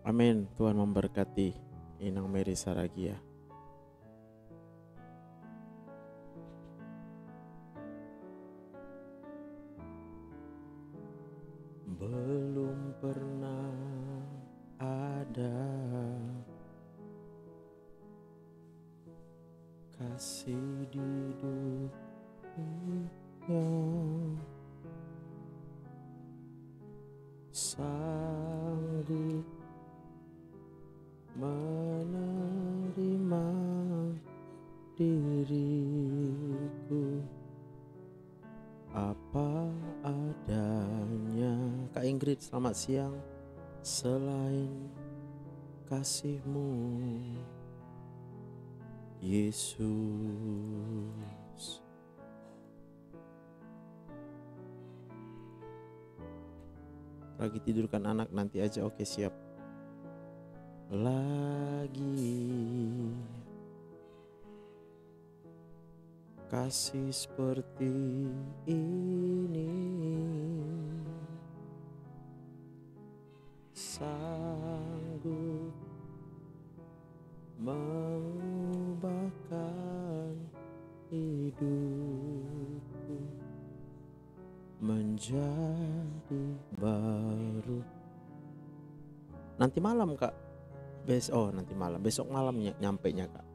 Amin. Tuhan memberkati Inang Mary Saragia. Belum pernah ada kasih di dunia sanggup menerima diriku apa adanya. Kak Ingrid, selamat siang. Selain kasih-Mu, Yesus. Lagi tidurkan anak, nanti aja. Oke, siap. Lagi kasih seperti ini sanggup mengubahkan hidupku menjadi baru. Nanti malam, Kak. Besok malamnya nyampenya, Kak.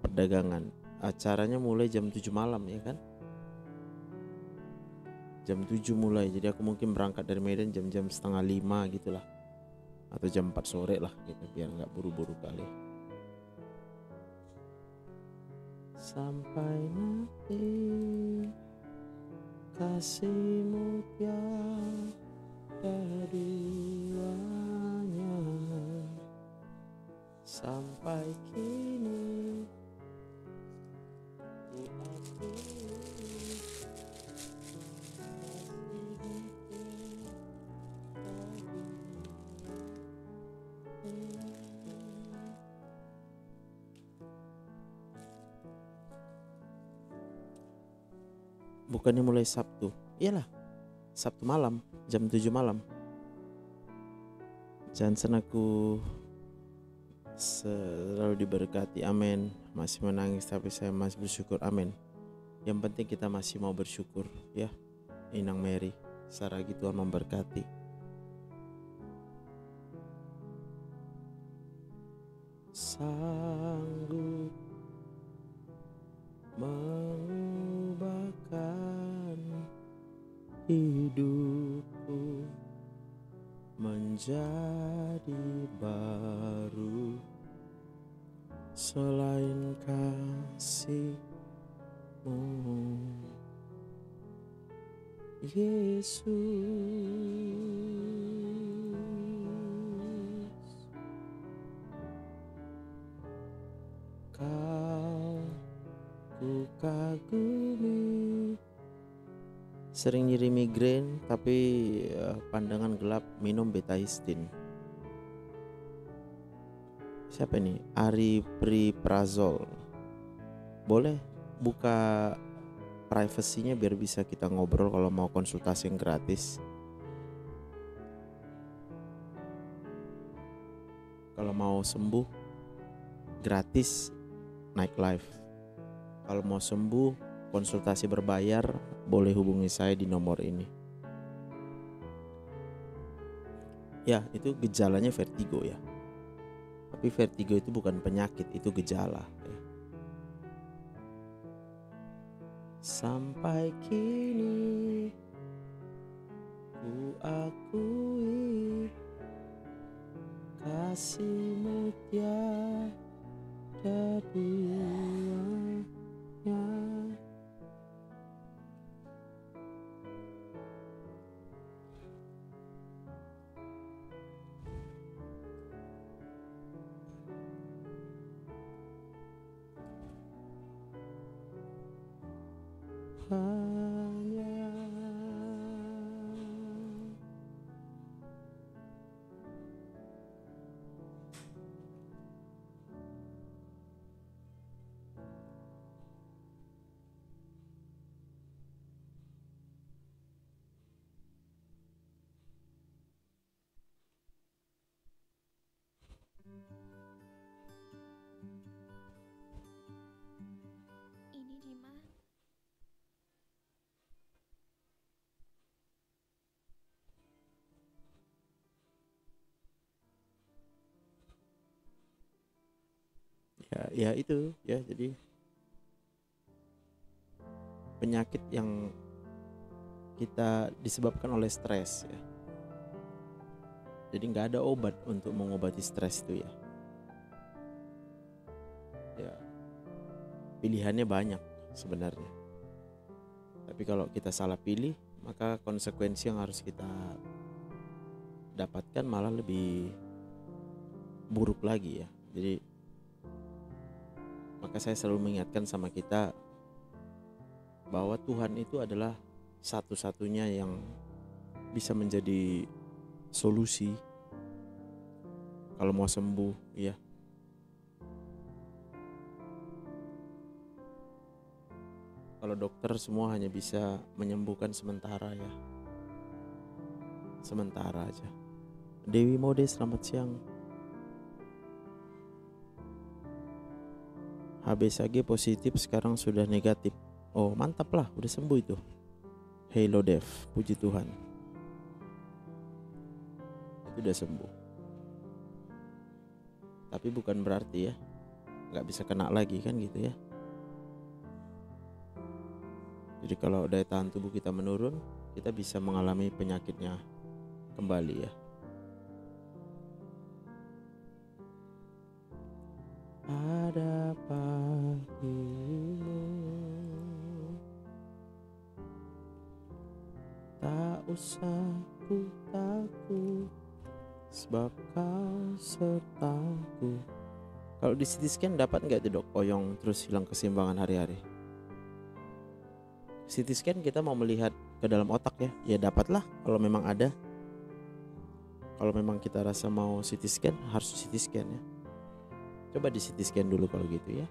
Perdagangan. Acaranya mulai jam 7 malam, ya kan? Jam 7 mulai. Jadi aku mungkin berangkat dari Medan jam-jam 4:30 gitulah. Atau jam 4 sore lah gitu, biar gak buru-buru kali. Sampai nanti kasih-Mu tiada duanya, sampai kini ku akui kasih-Mu tiada duanya. Bukannya mulai Sabtu? Iyalah, Sabtu malam, jam 7 malam. Jangan aku selalu diberkati, amin. Masih menangis tapi saya masih bersyukur, amin. Yang penting kita masih mau bersyukur, ya. Inang Mary Saragi, Tuhan memberkati. Sanggup mengubahkan hidupku menjadi baru. Selain kasih-Mu, Yesus, Kau ku kagumi. Sering nyeri migrain tapi pandangan gelap, minum betahistin. Siapa ini? Aripiprazol. Boleh buka privasinya biar bisa kita ngobrol kalau mau konsultasi yang gratis. Kalau mau sembuh gratis naik live. Kalau mau sembuh konsultasi berbayar, boleh hubungi saya di nomor ini. Ya, itu gejalanya vertigo ya. Tapi vertigo itu bukan penyakit, itu gejala. Sampai kini ku akui kasih-Mu tiada duanya. Hanya Ya itu ya, jadi penyakit yang kita disebabkan oleh stres ya. Jadi nggak ada obat untuk mengobati stres itu ya. Ya, pilihannya banyak sebenarnya. Tapi kalau kita salah pilih, maka konsekuensi yang harus kita dapatkan malah lebih buruk lagi ya. Jadi maka saya selalu mengingatkan sama kita bahwa Tuhan itu adalah satu-satunya yang bisa menjadi solusi kalau mau sembuh ya. Kalau dokter semua hanya bisa menyembuhkan sementara ya, sementara aja. Dewi Mode, selamat siang. HBsAg positif, sekarang sudah negatif. Oh mantap lah, udah sembuh itu. Hello Dev, puji Tuhan, itu udah sembuh. Tapi bukan berarti ya gak bisa kena lagi kan gitu ya. Jadi kalau daya tahan tubuh kita menurun, kita bisa mengalami penyakitnya kembali ya. Pada pagimu tak usah ku takut, sebab kau sertaku. Kalau di CT scan dapat nggak itu dok, oyong terus hilang keseimbangan hari-hari? CT scan kita mau melihat ke dalam otak ya, ya dapatlah kalau memang ada. Kalau memang kita rasa mau CT scan, harus CT scan ya. Coba di CT scan dulu kalau gitu ya.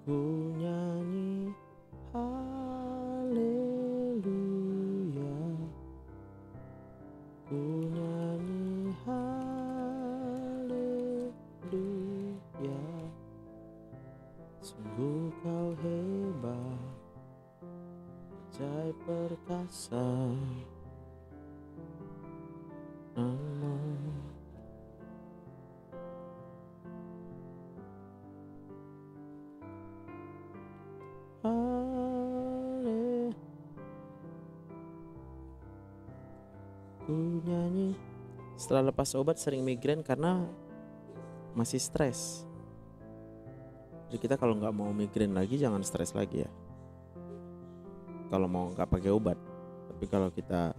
Ku nyanyi haleluya, ku nyanyi haleluya. Sungguh kau hebat, ajaib perkasa. Ku nyanyi. Setelah lepas obat sering migrain karena masih stres. Jadi kita kalau nggak mau migrain lagi jangan stres lagi ya. Kalau mau nggak pakai obat. Tapi kalau kita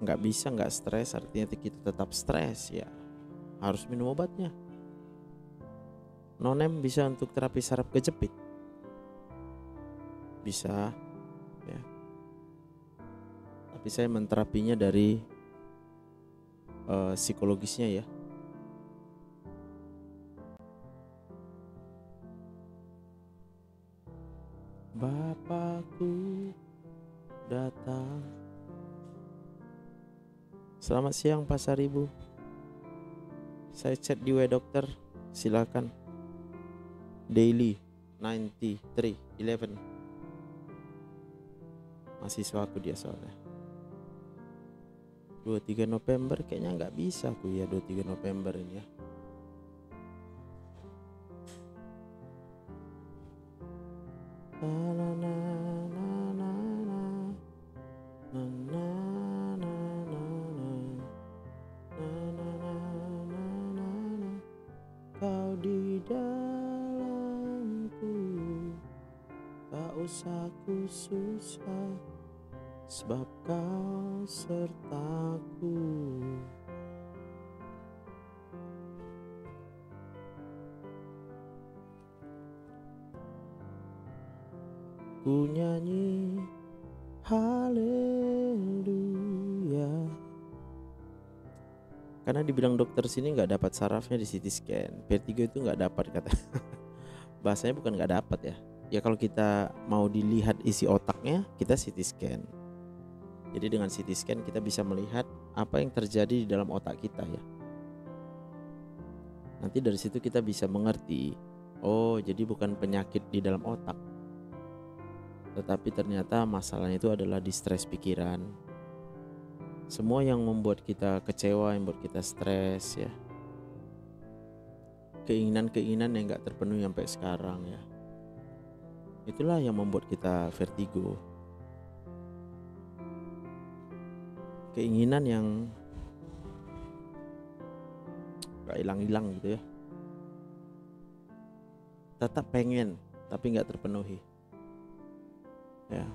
nggak bisa nggak stres, artinya kita tetap stres ya, harus minum obatnya. Nonem bisa untuk terapi saraf kejepit, bisa ya. Tapi saya menterapinya dari psikologisnya ya. Bapakku datang. Selamat siang Pasar Ibu. Saya chat di dokter, silakan. Daily 9311. Mahasiswaku dia soalnya. 23 November kayaknya nggak bisa aku ya, 23 November ini ya. Kau di dalamku, tak usah ku susah, sebab kau sertaku. Ku nyanyi haleluya. Karena dibilang dokter sini nggak dapat sarafnya di CT scan, vertigo itu nggak dapat kata. Bahasanya bukan nggak dapat ya. Ya kalau kita mau dilihat isi otaknya, kita CT scan. Jadi dengan CT scan kita bisa melihat apa yang terjadi di dalam otak kita ya. Nanti dari situ kita bisa mengerti, oh jadi bukan penyakit di dalam otak, tetapi ternyata masalahnya itu adalah di stres pikiran. semua yang membuat kita kecewa, yang membuat kita stres ya, keinginan-keinginan yang gak terpenuhi sampai sekarang ya, itulah yang membuat kita vertigo. Keinginan yang gak hilang-hilang gitu ya, tetap pengen tapi gak terpenuhi ya.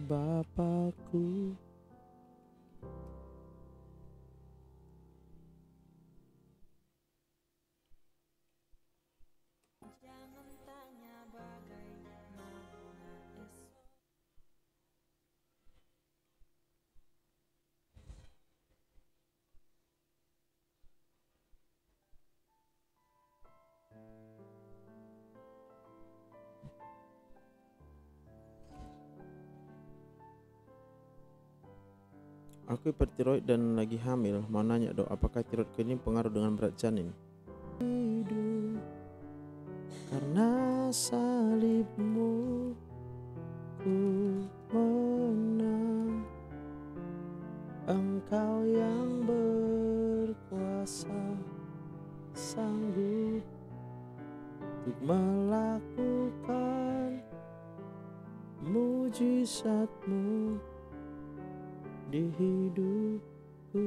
Bapakku. Aku hipertiroid dan lagi hamil. Mau nanya dok, apakah tiroidku ini pengaruh dengan berat janin? Hidup karena salibmu, ku menang. Engkau yang berkuasa, sanggup untuk melakukan mujizatmu di hidupku.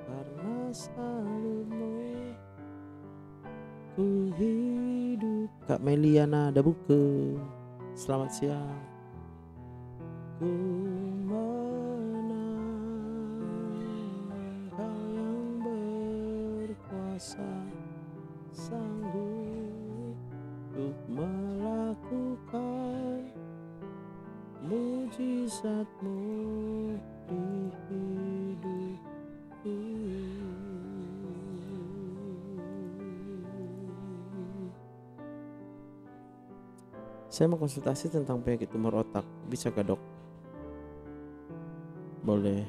Karena salibmu ku hidup. Kak Meliana Dabuke, selamat siang. Ku menang, Kau yang berkuasa, sanggup untuk melakukan mujizatmu di hidupku. Saya mau konsultasi tentang penyakit tumor otak, bisa gak dok? Boleh.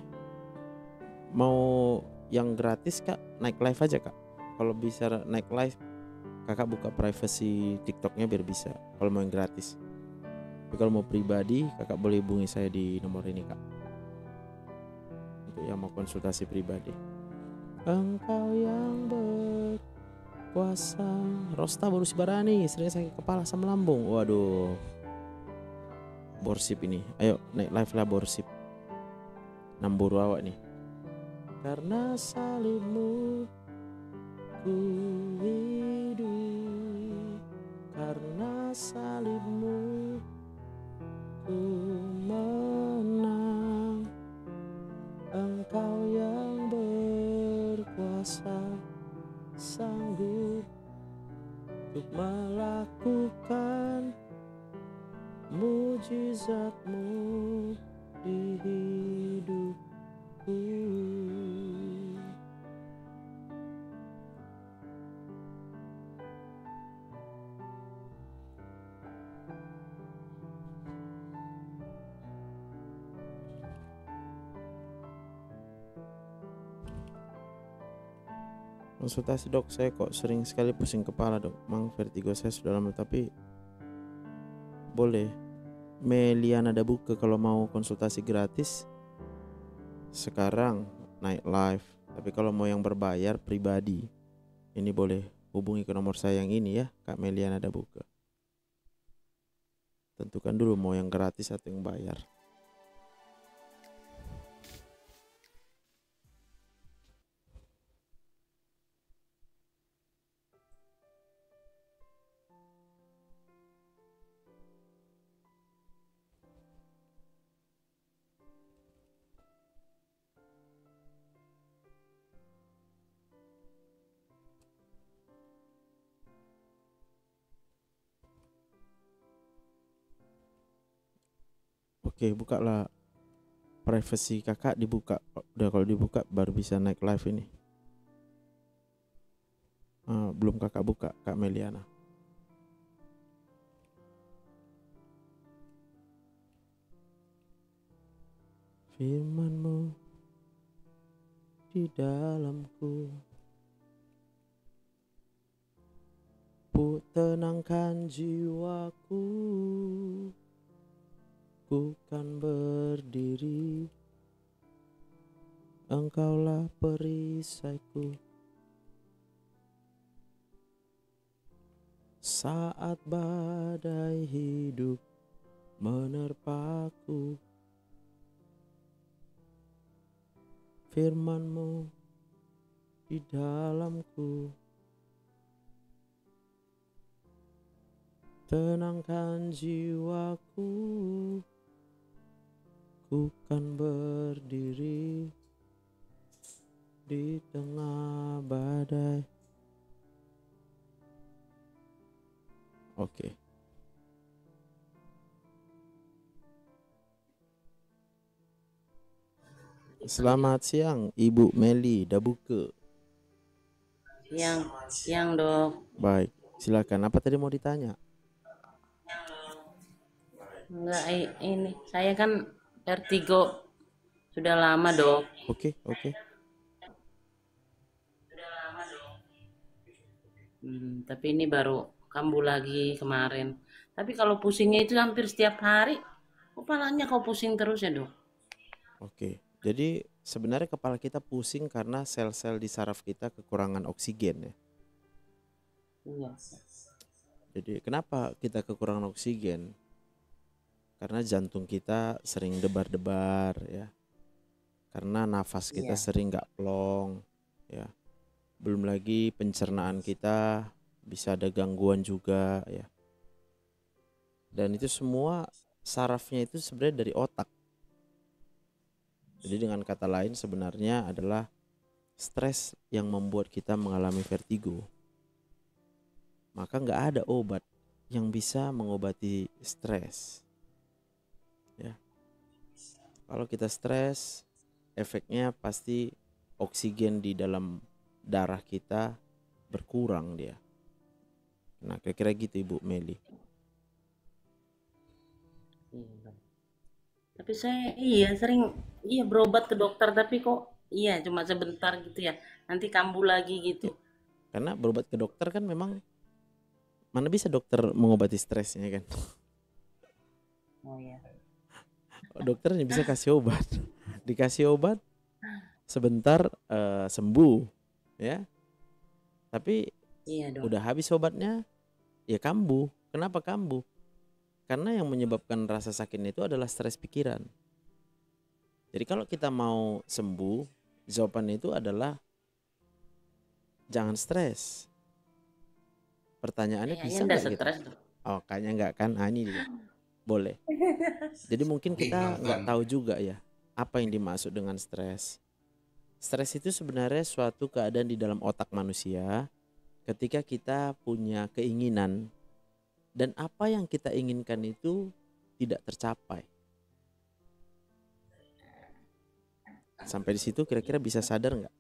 Mau yang gratis kak, naik live aja kak. Kalau bisa naik live, kakak buka privacy TikToknya biar bisa. Kalau mau yang gratis. Tapi kalau mau pribadi, kakak boleh hubungi saya di nomor ini kak, untuk yang mau konsultasi pribadi. Engkau yang berkuasa. Rosta baru Sibarani, sering sakit kepala sama lambung. Waduh, borsip ini. Ayo naik live lah borsip. Namburu awak nih. Karena salibmu ku hidup, karena salibmu ku menang. Engkau yang berkuasa, sanggup untuk melakukan mujizatmu di hidupku. Konsultasi dok, saya kok sering sekali pusing kepala dok. Mang vertigo saya sudah lama, tapi boleh Meliana Dabuke kalau mau konsultasi gratis sekarang naik live. Tapi kalau mau yang berbayar pribadi, ini boleh hubungi ke nomor saya yang ini ya, Kak Meliana Dabuke. Tentukan dulu mau yang gratis atau yang bayar. Oke, bukalah privacy kakak dibuka. Udah, kalau dibuka baru bisa naik live ini. Belum kakak buka, Kak Meliana. Firman-Mu di dalamku, tenangkan jiwaku, ku kan berdiri, Engkaulah perisaiku. Saat badai hidup menerpaku, firman-Mu di dalamku, tenangkan jiwaku, ku kan berdiri di tengah badai. Oke. Selamat siang Ibu Meli Dabuke. Siang dok. Baik, silakan. Apa tadi mau ditanya? Enggak, ini saya kan vertigo sudah lama dok. Oke, oke. Tapi ini baru kambuh lagi kemarin. Tapi kalau pusingnya itu hampir setiap hari. Kepalanya kok pusing terus ya dok? Oke. Jadi sebenarnya kepala kita pusing karena sel-sel di saraf kita kekurangan oksigen ya. Iya. Jadi kenapa kita kekurangan oksigen? Karena jantung kita sering debar-debar ya. Karena nafas kita Iya. sering nggak plong ya. Belum lagi pencernaan kita bisa ada gangguan juga ya. Dan itu semua sarafnya itu sebenarnya dari otak. Jadi dengan kata lain sebenarnya adalah stres yang membuat kita mengalami vertigo. Maka nggak ada obat yang bisa mengobati stres. Ya, kalau kita stres, efeknya pasti oksigen di dalam darah kita berkurang dia. Nah, kira-kira gitu Ibu Meli. Iya, Dok. Tapi saya sering berobat ke dokter tapi kok cuma sebentar gitu ya. Nanti kambuh lagi Ya, gitu. karena berobat ke dokter kan memang mana bisa dokter mengobati stresnya kan. Oh ya. Dokter hanya bisa kasih obat. Dikasih obat sebentar sembuh ya. Tapi Iya dok. udah habis obatnya ya kambuh. Kenapa kambuh? Karena yang menyebabkan rasa sakitnya itu adalah stres pikiran. Jadi kalau kita mau sembuh, jawabannya itu adalah jangan stres. Pertanyaannya Kayaknya bisa udah nggak kita? stres dok. Oh, kayaknya nggak kan? Ini dia. Boleh. Jadi mungkin kita nggak tahu juga ya apa yang dimaksud dengan stres. Stres itu sebenarnya suatu keadaan di dalam otak manusia ketika kita punya keinginan dan apa yang kita inginkan itu tidak tercapai. Sampai di situ kira-kira bisa sadar nggak?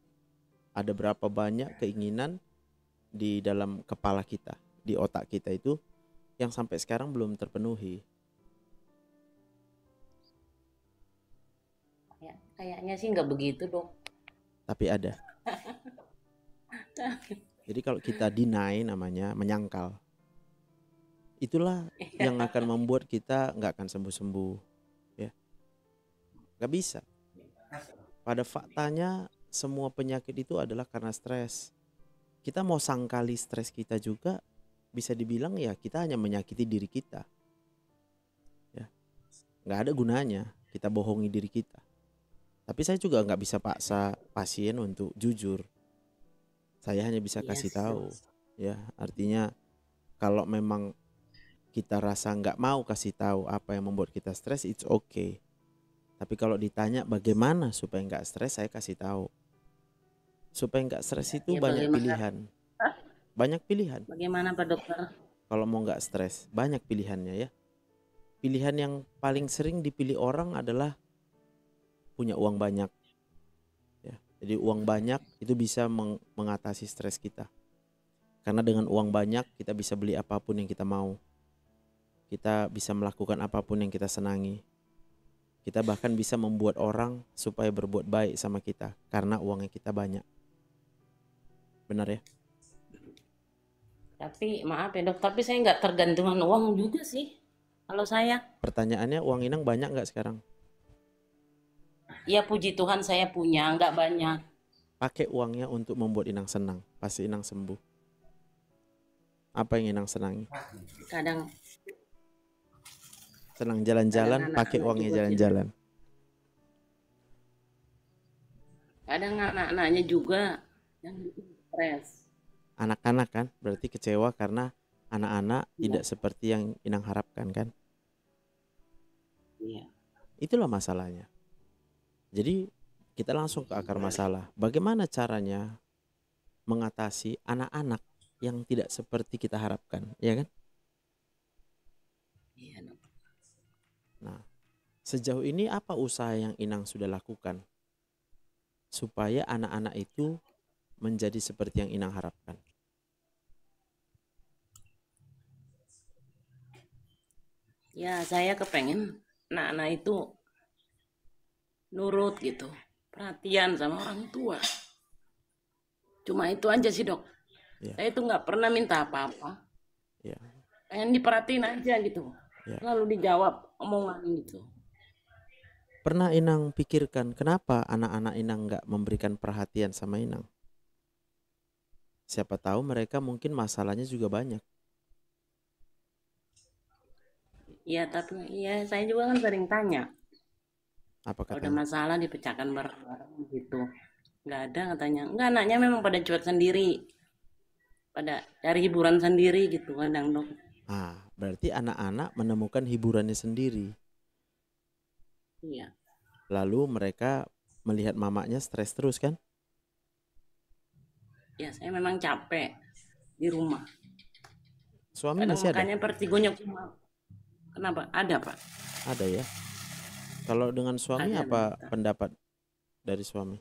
Ada berapa banyak keinginan di dalam kepala kita, di otak kita itu yang sampai sekarang belum terpenuhi. Kayaknya sih nggak begitu dok. Tapi ada. Jadi kalau kita deny namanya menyangkal, itulah yang akan membuat kita nggak akan sembuh-sembuh ya. Nggak bisa. Pada faktanya semua penyakit itu adalah karena stres. Kita mau sangkali stres kita juga bisa dibilang ya kita hanya menyakiti diri kita ya. Nggak ada gunanya kita bohongi diri kita. Tapi saya juga nggak bisa paksa pasien untuk jujur. Saya hanya bisa Iya kasih sih. tahu ya. Artinya kalau memang kita rasa nggak mau kasih tahu apa yang membuat kita stres, it's okay. Tapi kalau ditanya bagaimana supaya nggak stres, saya kasih tahu. Supaya nggak stres itu Ya banyak bagaimana? pilihan. Banyak pilihan. Bagaimana Pak Dokter? Kalau mau nggak stres, banyak pilihannya ya. Pilihan yang paling sering dipilih orang adalah punya uang banyak ya. Jadi uang banyak itu bisa mengatasi stres kita. Karena dengan uang banyak kita bisa beli apapun yang kita mau. Kita bisa melakukan apapun yang kita senangi. Kita bahkan bisa membuat orang supaya berbuat baik sama kita karena uangnya kita banyak. Benar ya? Tapi maaf ya dok, tapi saya nggak tergantungan uang juga sih. Kalau saya, Pertanyaannya, uang Inang banyak nggak sekarang? ya puji Tuhan saya punya, nggak banyak. Pakai uangnya untuk membuat Inang senang. Pasti Inang sembuh. Apa yang Inang senangi? Kadang Senang kadang jalan-jalan, pakai anak-anak uangnya juga sih dok. jalan-jalan. Kadang anak-anaknya juga yang bikin stres. Anak-anak kan berarti kecewa karena anak-anak Iya, tidak seperti yang Inang harapkan kan. iya. Itulah masalahnya. Jadi kita langsung ke akar masalah. Bagaimana caranya mengatasi anak-anak yang tidak seperti kita harapkan, ya kan? Iya dok. Nah, sejauh ini apa usaha yang Inang sudah lakukan supaya anak-anak itu menjadi seperti yang Inang harapkan? Ya saya kepengen anak-anak itu nurut gitu, perhatian sama orang tua. Cuma itu aja sih dok. Ya, Saya itu nggak pernah minta apa-apa. ya, Pengen diperhatiin aja gitu. ya. Lalu dijawab omongan gitu. Pernah Inang pikirkan kenapa anak-anak Inang nggak memberikan perhatian sama Inang? Siapa tahu mereka mungkin masalahnya juga banyak. Iya tapi iya saya juga kan sering tanya. Apa Kalau ada katanya? masalah dipecahkan bareng-bareng gitu. Nggak ada katanya. Nggak, anaknya memang pada cuek sendiri. Pada cari hiburan sendiri gitu kadang dok. Berarti anak-anak menemukan hiburannya sendiri. Iya. Lalu mereka melihat mamanya stres terus kan? Ya saya memang capek di rumah. Suami Kadang masih ada? makanya vertigonya cuma. Kenapa? Ada pak. Ada ya. Kalau dengan suami Ada apa dokter. pendapat dari suami?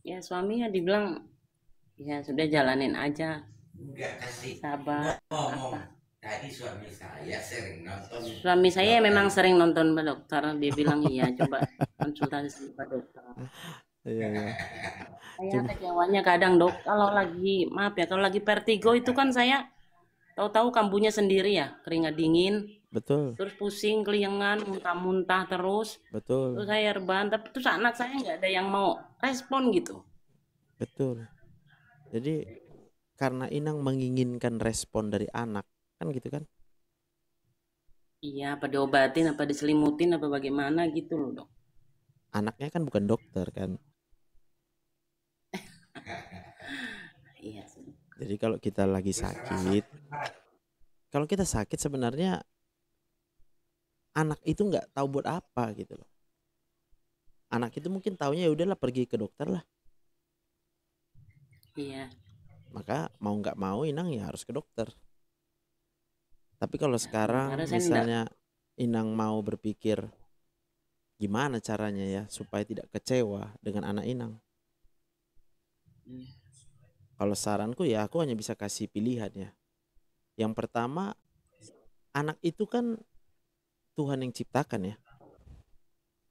Ya suaminya dibilang ya sudah jalanin aja. Enggak kasih Sabar. ngomong. Apa? Tadi suami saya sering nonton Suami saya dokter. memang sering nonton Pak Dokter. Dia bilang iya coba konsultasi sama Pak Dokter. Iya, iya. Saya Cuma kecewanya kadang dok, kalau lagi maaf ya, kalau lagi vertigo itu kan saya tahu-tahu kambuhnya sendiri ya, keringat dingin, betul, terus pusing, keliengan, muntah-muntah terus betul, saya rebahan, tapi terus anak saya nggak ada yang mau respon gitu. betul. Jadi karena Inang menginginkan respon dari anak, kan gitu kan? Iya, apa diobatin, apa diselimutin, apa bagaimana gitu loh dok. Anaknya kan bukan dokter kan. Iya sih. Jadi kalau kita lagi sakit, kalau kita sakit sebenarnya anak itu nggak tahu buat apa gitu loh. Anak itu mungkin taunya ya udahlah pergi ke dokter lah. Iya, Maka mau nggak mau Inang ya harus ke dokter. Tapi kalau ya, sementara sekarang saya enggak. misalnya Inang mau berpikir gimana caranya ya supaya tidak kecewa dengan anak Inang. Kalau saranku ya aku hanya bisa kasih pilihan ya. Yang pertama, anak itu kan Tuhan yang ciptakan ya.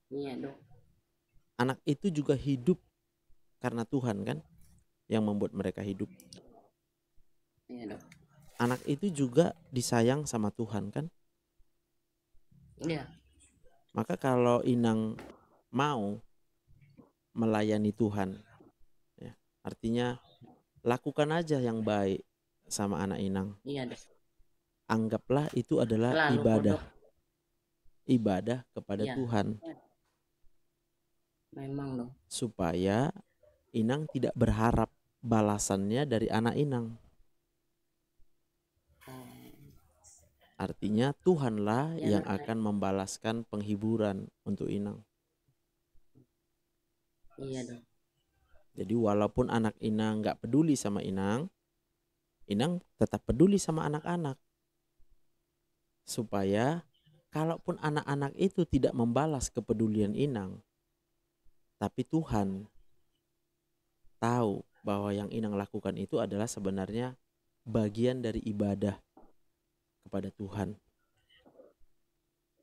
Iya dok. Anak itu juga hidup karena Tuhan kan yang membuat mereka hidup. Iya dok. Anak itu juga disayang sama Tuhan kan. Iya. Maka kalau Inang mau melayani Tuhan ya, artinya lakukan aja yang baik sama anak Inang. Iya dok. Anggaplah itu adalah Selalu kok ibadah, dok. ibadah kepada Iya. Tuhan Memang dok. supaya Inang tidak berharap balasannya dari anak Inang. Artinya Tuhanlah Ya yang dok. akan membalaskan penghiburan untuk Inang. Iya dok. Jadi walaupun anak Inang nggak peduli sama Inang, Inang tetap peduli sama anak-anak. Supaya Kalaupun anak-anak itu tidak membalas kepedulian inang, tapi Tuhan tahu bahwa yang inang lakukan itu adalah sebenarnya bagian dari ibadah kepada Tuhan.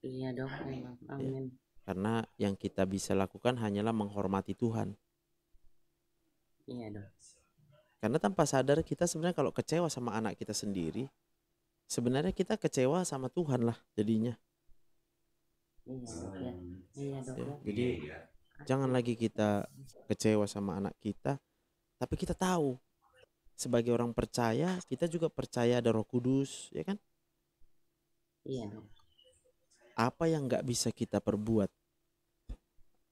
Iya dok, memang. Amin. Karena yang kita bisa lakukan hanyalah menghormati Tuhan. Iya dok. Karena tanpa sadar kita sebenarnya kalau kecewa sama anak kita sendiri, sebenarnya kita kecewa sama Tuhan lah jadinya. Iya dok ya. Iya dok Ya, ya. jadi Iya. jangan lagi kita kecewa sama anak kita, tapi kita tahu sebagai orang percaya, kita juga percaya ada Roh Kudus, ya kan? Iya dok. Apa yang nggak bisa kita perbuat,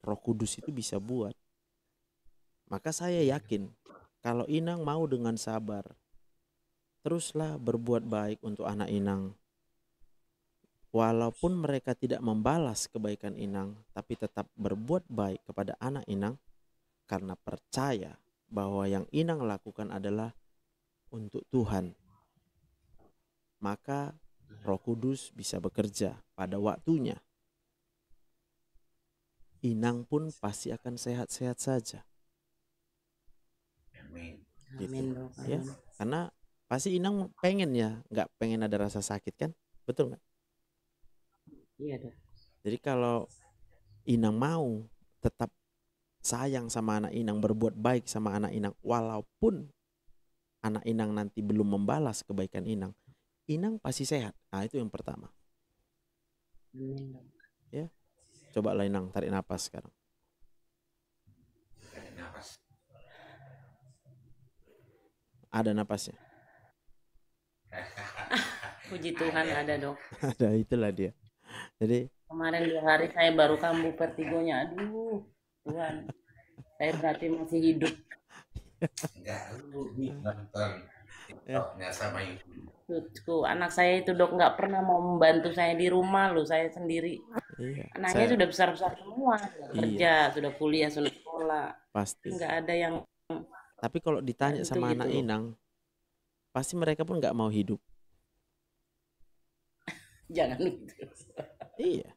Roh Kudus itu bisa buat. Maka saya yakin kalau inang mau dengan sabar, teruslah berbuat baik untuk anak inang. Walaupun mereka tidak membalas kebaikan inang, tapi tetap berbuat baik kepada anak inang karena percaya bahwa yang inang lakukan adalah untuk Tuhan. Maka Roh Kudus bisa bekerja pada waktunya. Inang pun pasti akan sehat-sehat saja. Amin. Gitu. Amin dok. Ya, Amin. karena pasti inang pengen ya, nggak pengen ada rasa sakit kan? Betul nggak? Iya dok. Jadi kalau inang mau tetap sayang sama anak inang, berbuat baik sama anak inang, walaupun anak inang nanti belum membalas kebaikan inang, inang pasti sehat. Nah itu yang pertama. Amin dok. Ya, coba lah inang tarik napas sekarang. Tarik nafas. Ada napasnya. Puji Tuhan ada dok. Ada, itulah dia. Jadi Kemarin 2 hari saya baru kambuh vertigonya. Aduh, Tuhan. Saya berarti masih hidup. Enggak, lu nonton TikToknya sama ibu. Tuh, anak saya itu dok nggak pernah mau membantu saya di rumah loh, saya sendiri. iya, Anaknya saya sudah besar-besar semua, sudah kerja, sudah kuliah, sudah sekolah. pasti. Nggak ada yang Tapi kalau ditanya bantu sama gitu anak loh. inang, pasti mereka pun nggak mau hidup. Jangan gitu. Iya.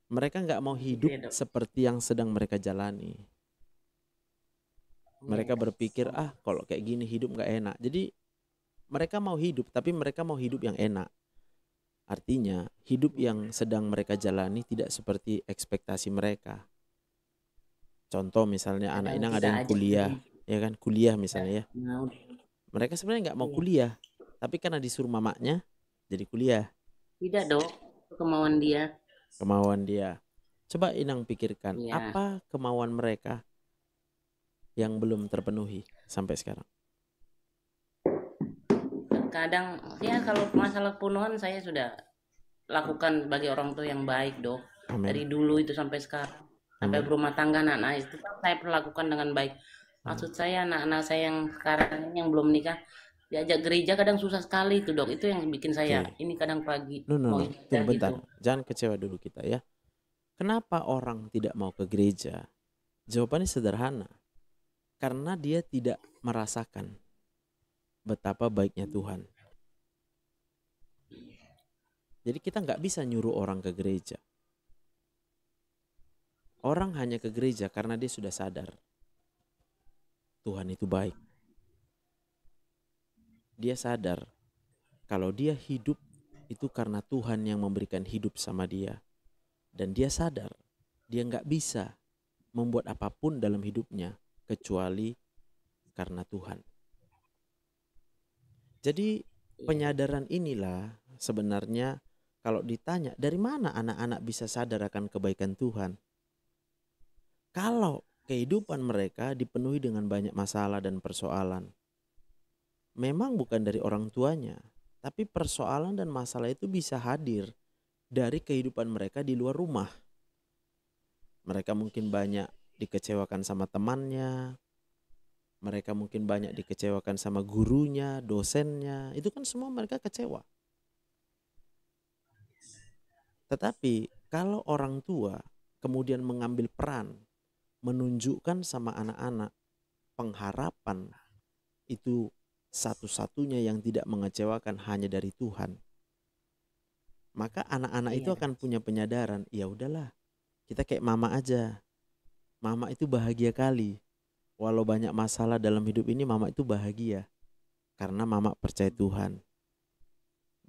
Mereka nggak mau hidup Iya, Dok. seperti yang sedang mereka jalani. Mereka Iya. berpikir, kalau kayak gini hidup nggak enak. Jadi mereka mau hidup, tapi mereka mau hidup yang enak. Artinya hidup yang sedang mereka jalani tidak seperti ekspektasi mereka. Contoh misalnya anak Kadang inang kita ada yang aja kuliah, sendiri. ya kan, kuliah misalnya ya. Nah, Mereka sebenarnya nggak mau iya. kuliah, tapi karena disuruh mamanya jadi kuliah. Tidak dok, itu kemauan dia. Kemauan dia. Coba inang pikirkan, Iya. apa kemauan mereka yang belum terpenuhi sampai sekarang? Kadang ya kalau masalah pemenuhan saya sudah lakukan sebagai orang tua yang baik dok. Amin. Dari dulu itu sampai sekarang. Sampai Amin. berumah tangga anak-anak itu kan saya perlakukan dengan baik. Maksud saya anak-anak saya yang sekarang ini yang belum nikah diajak gereja kadang susah sekali itu dok. Itu yang bikin saya Oke. ini kadang pagi No, mau tunggu ibadah bentar. gitu. Jangan kecewa dulu kita ya. Kenapa orang tidak mau ke gereja? Jawabannya sederhana. Karena dia tidak merasakan betapa baiknya Tuhan. Jadi kita nggak bisa nyuruh orang ke gereja. Orang hanya ke gereja karena dia sudah sadar Tuhan itu baik. Dia sadar kalau dia hidup itu karena Tuhan yang memberikan hidup sama dia. Dan dia sadar dia nggak bisa membuat apapun dalam hidupnya kecuali karena Tuhan. Jadi penyadaran inilah sebenarnya kalau ditanya dari mana anak-anak bisa sadar akan kebaikan Tuhan. Kalau kehidupan mereka dipenuhi dengan banyak masalah dan persoalan, memang bukan dari orang tuanya, tapi persoalan dan masalah itu bisa hadir dari kehidupan mereka di luar rumah. Mereka mungkin banyak dikecewakan sama temannya, mereka mungkin banyak dikecewakan sama gurunya, dosennya, itu kan semua mereka kecewa. Tetapi kalau orang tua kemudian mengambil peran, menunjukkan sama anak-anak pengharapan itu satu-satunya yang tidak mengecewakan hanya dari Tuhan. Maka anak-anak itu Iya, akan punya penyadaran, ya udahlah, kita kayak mama aja. Mama itu bahagia kali. Walau banyak masalah dalam hidup ini, mama itu bahagia karena mama percaya Tuhan.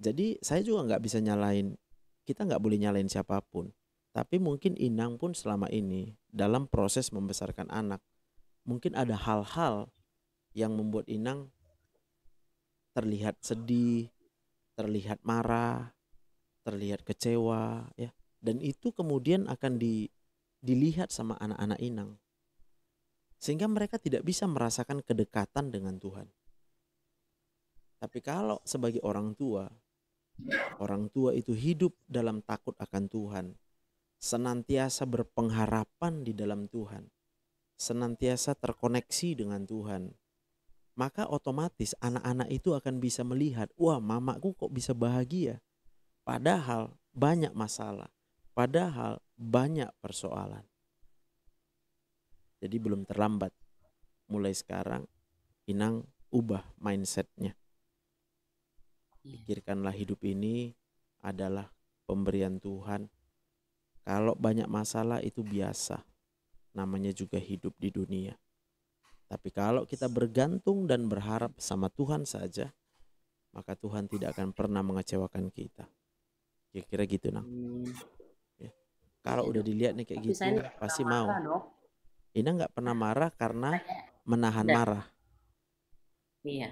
Jadi saya juga nggak bisa nyalain, kita nggak boleh nyalain siapapun. Tapi mungkin Inang pun selama ini dalam proses membesarkan anak, mungkin ada hal-hal yang membuat Inang terlihat sedih, terlihat marah, terlihat kecewa, ya. Dan itu kemudian akan dilihat sama anak-anak Inang. Sehingga mereka tidak bisa merasakan kedekatan dengan Tuhan. Tapi kalau sebagai orang tua itu hidup dalam takut akan Tuhan, senantiasa berpengharapan di dalam Tuhan, senantiasa terkoneksi dengan Tuhan, maka otomatis anak-anak itu akan bisa melihat, wah mamaku kok bisa bahagia, padahal banyak masalah, padahal banyak persoalan. Jadi belum terlambat, mulai sekarang Inang ubah mindsetnya. Pikirkanlah hidup ini adalah pemberian Tuhan. Kalau banyak masalah itu biasa, namanya juga hidup di dunia. Tapi kalau kita bergantung dan berharap sama Tuhan saja, maka Tuhan tidak akan pernah mengecewakan kita. Kira-kira gitu, Nang. Ya. Kalau Iya, udah Dok. dilihat nih kayak Tapi gitu, saya nggak pernah pasti marah, mau. Dok. Inang nggak pernah marah karena Saya menahan enggak. marah. Iya,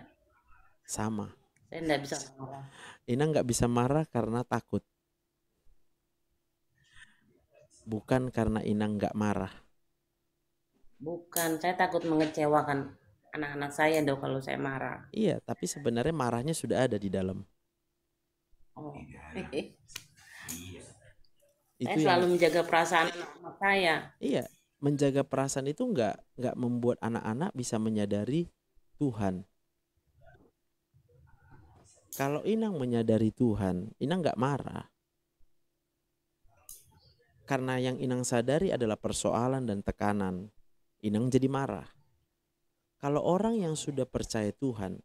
Sama. saya enggak bisa marah. Inang nggak bisa marah karena takut. Bukan karena Inang nggak marah. Bukan, saya takut mengecewakan anak-anak saya, Dok, kalau saya marah. Iya, tapi sebenarnya marahnya sudah ada di dalam. Oh. Iya. Saya Itu selalu yang menjaga perasaan anak saya. iya, menjaga perasaan itu nggak membuat anak-anak bisa menyadari Tuhan. Kalau Inang menyadari Tuhan, Inang nggak marah. Karena yang Inang sadari adalah persoalan dan tekanan, Inang jadi marah. Kalau orang yang sudah percaya Tuhan,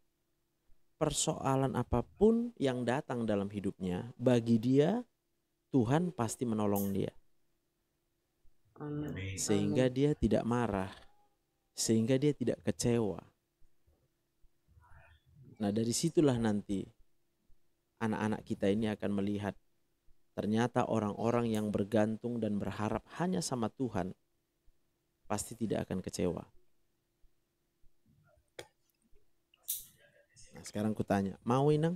persoalan apapun yang datang dalam hidupnya, bagi dia Tuhan pasti menolong dia. Sehingga dia tidak marah, sehingga dia tidak kecewa. Nah, dari situlah nanti anak-anak kita ini akan melihat ternyata orang-orang yang bergantung dan berharap hanya sama Tuhan pasti tidak akan kecewa. Nah, sekarang kutanya, mau Inang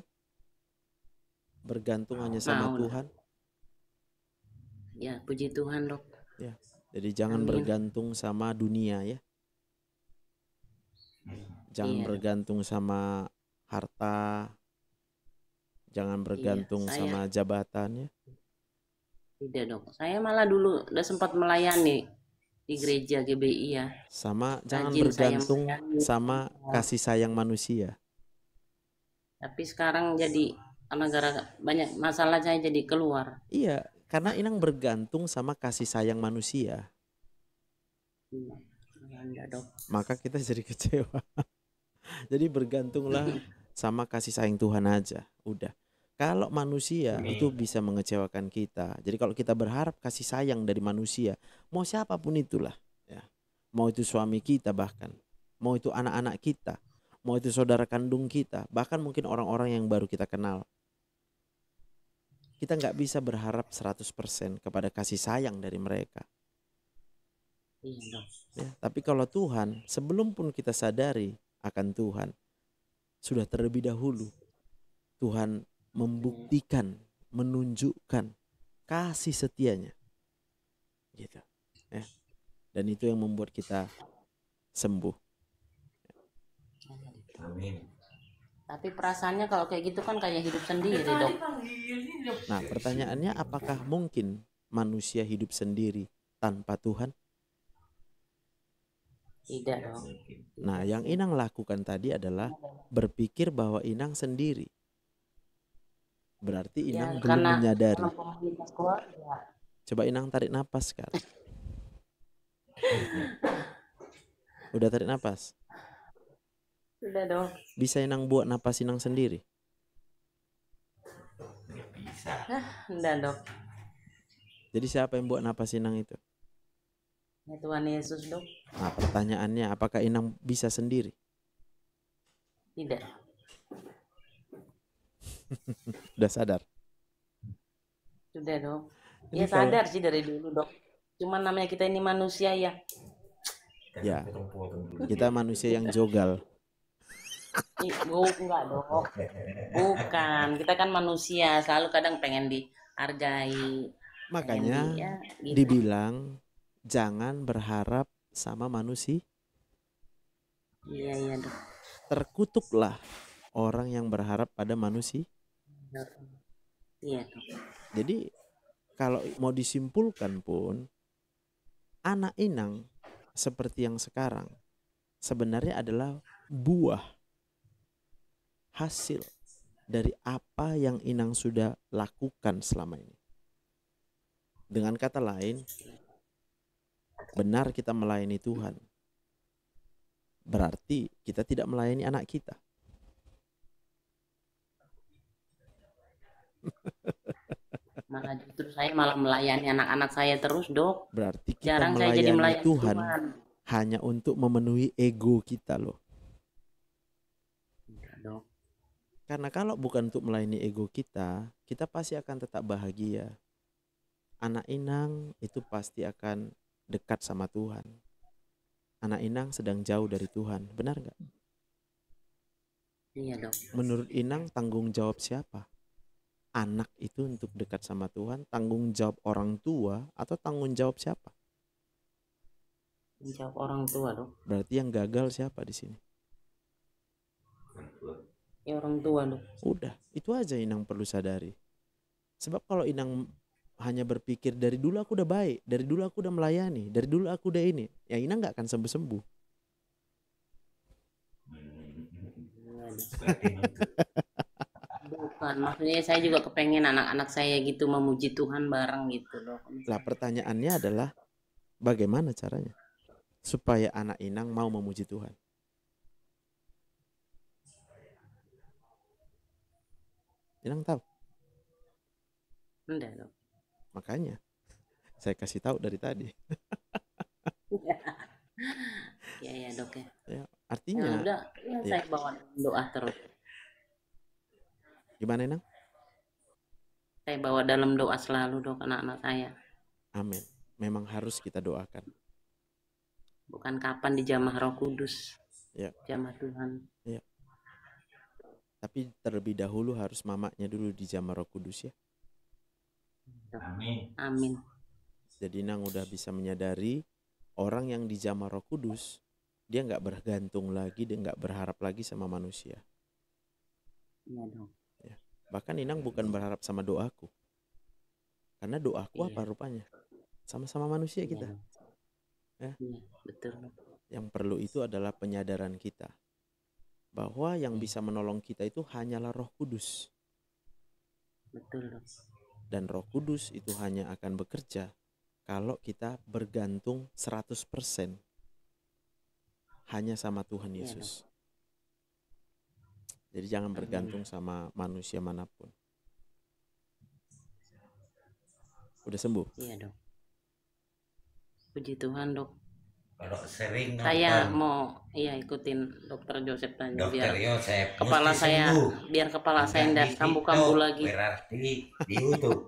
bergantung hanya sama Mau. Tuhan? Ya, puji Tuhan, Dok. Ya, jadi jangan Amin. bergantung sama dunia ya. Jangan Iya, Dok. bergantung sama harta. Jangan bergantung Iya, sama jabatan ya. Tidak, Dok. Saya malah dulu udah sempat melayani di gereja GBI ya. Sama jangan Rajin saya bergantung melayani. sama kasih sayang manusia. Tapi sekarang jadi gara-gara banyak masalah saya jadi keluar. Iya, karena Inang bergantung sama kasih sayang manusia. Enggak, Dok. Maka kita jadi kecewa. Jadi bergantunglah sama kasih sayang Tuhan aja. Udah. Kalau manusia itu bisa mengecewakan kita. Jadi kalau kita berharap kasih sayang dari manusia, mau siapapun itulah, ya. Mau itu suami kita bahkan, mau itu anak-anak kita, mau itu saudara kandung kita, bahkan mungkin orang-orang yang baru kita kenal. Kita nggak bisa berharap 100% kepada kasih sayang dari mereka. Iya, Dok. Ya, tapi kalau Tuhan, sebelum pun kita sadari akan Tuhan, sudah terlebih dahulu Tuhan membuktikan, menunjukkan kasih setianya, gitu. Ya. Dan itu yang membuat kita sembuh. Amin. Tapi perasaannya kalau kayak gitu kan kayak hidup sendiri, Dok. Nah, pertanyaannya apakah mungkin manusia hidup sendiri tanpa Tuhan? Tidak, Dok. Nah, yang Inang lakukan tadi adalah berpikir bahwa Inang sendiri. Berarti Ya, Inang belum karena menyadari. komunitas keluarga. Coba Inang tarik napas sekarang. Udah tarik napas? Sudah, Dok. Bisa Inang buat napas Inang sendiri? Nggak bisa. Bisa. Enggak dok. Jadi siapa yang buat napas Inang itu? Ya Tuhan Yesus dok. Nah, pertanyaannya apakah Inang bisa sendiri? Tidak. Udah sadar? Sudah dok. Ini Ya kalau sadar sih dari dulu dok. Cuman namanya kita ini manusia ya. ya kita manusia yang jogal. Enggak dok. Bukan. Kita kan manusia. Selalu kadang pengen dihargai. Makanya Ya gitu. dibilang jangan berharap sama manusia. Iya dok. Terkutuklah orang yang berharap pada manusia. Iya dok. Jadi kalau mau disimpulkan pun, anak Inang seperti yang sekarang sebenarnya adalah buah hasil dari apa yang Inang sudah lakukan selama ini. Dengan kata lain, benar kita melayani Tuhan, berarti kita tidak melayani anak kita. Malah justru saya malah melayani anak-anak saya terus dok. Berarti kita Jarang saya jadi melayani melayani Tuhan Tuhan. hanya untuk memenuhi ego kita loh. Enggak dok. Karena kalau bukan untuk melayani ego kita, kita pasti akan tetap bahagia. Anak Inang itu pasti akan dekat sama Tuhan. Anak Inang sedang jauh dari Tuhan, benar nggak? Iya dok. Menurut Inang tanggung jawab siapa? Anak itu untuk dekat sama Tuhan, tanggung jawab orang tua atau tanggung jawab siapa? Menjawab orang tua dok. Berarti yang gagal siapa di sini? Ya orang tua dok. Udah, itu aja Inang perlu sadari. Sebab kalau Inang hanya berpikir dari dulu aku udah baik, dari dulu aku udah melayani, dari dulu aku udah ini, ya Inang nggak akan sembuh-sembuh. Bukan, maksudnya saya juga kepengen anak-anak saya gitu memuji Tuhan bareng gitu loh. Lah pertanyaannya adalah bagaimana caranya supaya anak Inang mau memuji Tuhan? Inang tahu? Enggak dok. Makanya saya kasih tahu dari tadi. Ya dok ya. Ya, Ya artinya udah, ya ya. saya bawa doa terus. Gimana Inang? Saya bawa dalam doa selalu dok anak-anak saya. Amin. Memang harus kita doakan. Bukan kapan di jamah Roh Kudus. Ya. Jamah Tuhan. Ya. Tapi terlebih dahulu harus mamanya dulu di jamah Roh Kudus ya. Amin. Amin. Jadi Inang udah bisa menyadari orang yang di jamah Roh Kudus, dia nggak bergantung lagi, dia nggak berharap lagi sama manusia. Iya dok. Ya. Bahkan Inang bukan berharap sama doaku, karena doaku Iya. apa rupanya? Sama-sama manusia Iya, kita. dok. Ya. Iya, betul dok. Yang perlu itu adalah penyadaran kita bahwa yang bisa menolong kita itu hanyalah Roh Kudus. Betul dok. Dan Roh Kudus itu hanya akan bekerja kalau kita bergantung 100% hanya sama Tuhan Yesus. Jadi jangan bergantung sama manusia manapun. Udah sembuh? Iya dok. Puji Tuhan dok. Kalau sering Saya nonton mau ikutin dokter Joseph tadi Dokter biar Yosef kepala mesti saya sembuh. biar kepala saya Bukan enggak di kambuh-kambuh TikTok, lagi. berarti di YouTube.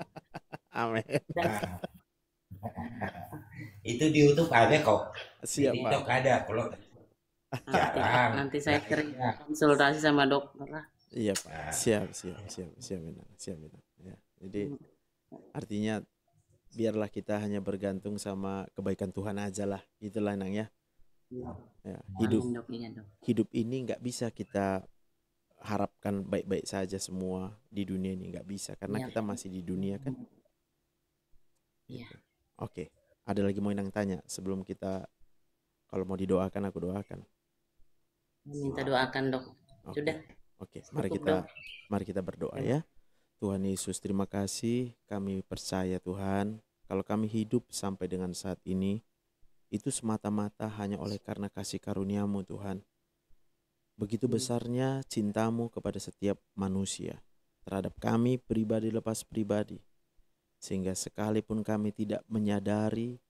Amin. Nah, itu di YouTube ada kok. Siap, Di Pak. TikTok ada kalau jarang. Nanti saya sering Ya. konsultasi sama dokter lah. Iya, Pak. Siap Inang. Siap Inang. Ya. Jadi artinya biarlah kita hanya bergantung sama kebaikan Tuhan aja lah. Itulah Inang ya. Ya, Amin dok, iya dok. hidup ini nggak bisa kita harapkan baik-baik saja semua di dunia ini, nggak bisa karena Iya. kita masih di dunia kan. Iya. Gitu. Oke, ada lagi mau Inang tanya sebelum kita, kalau mau didoakan aku doakan. Minta doakan dok. Oke. Sudah. Oke, Cukup, mari kita berdoa ya. Tuhan Yesus, terima kasih, kami percaya Tuhan, kalau kami hidup sampai dengan saat ini, itu semata-mata hanya oleh karena kasih karunia-Mu Tuhan. Begitu besarnya cinta-Mu kepada setiap manusia. terhadap kami pribadi lepas pribadi, sehingga sekalipun kami tidak menyadari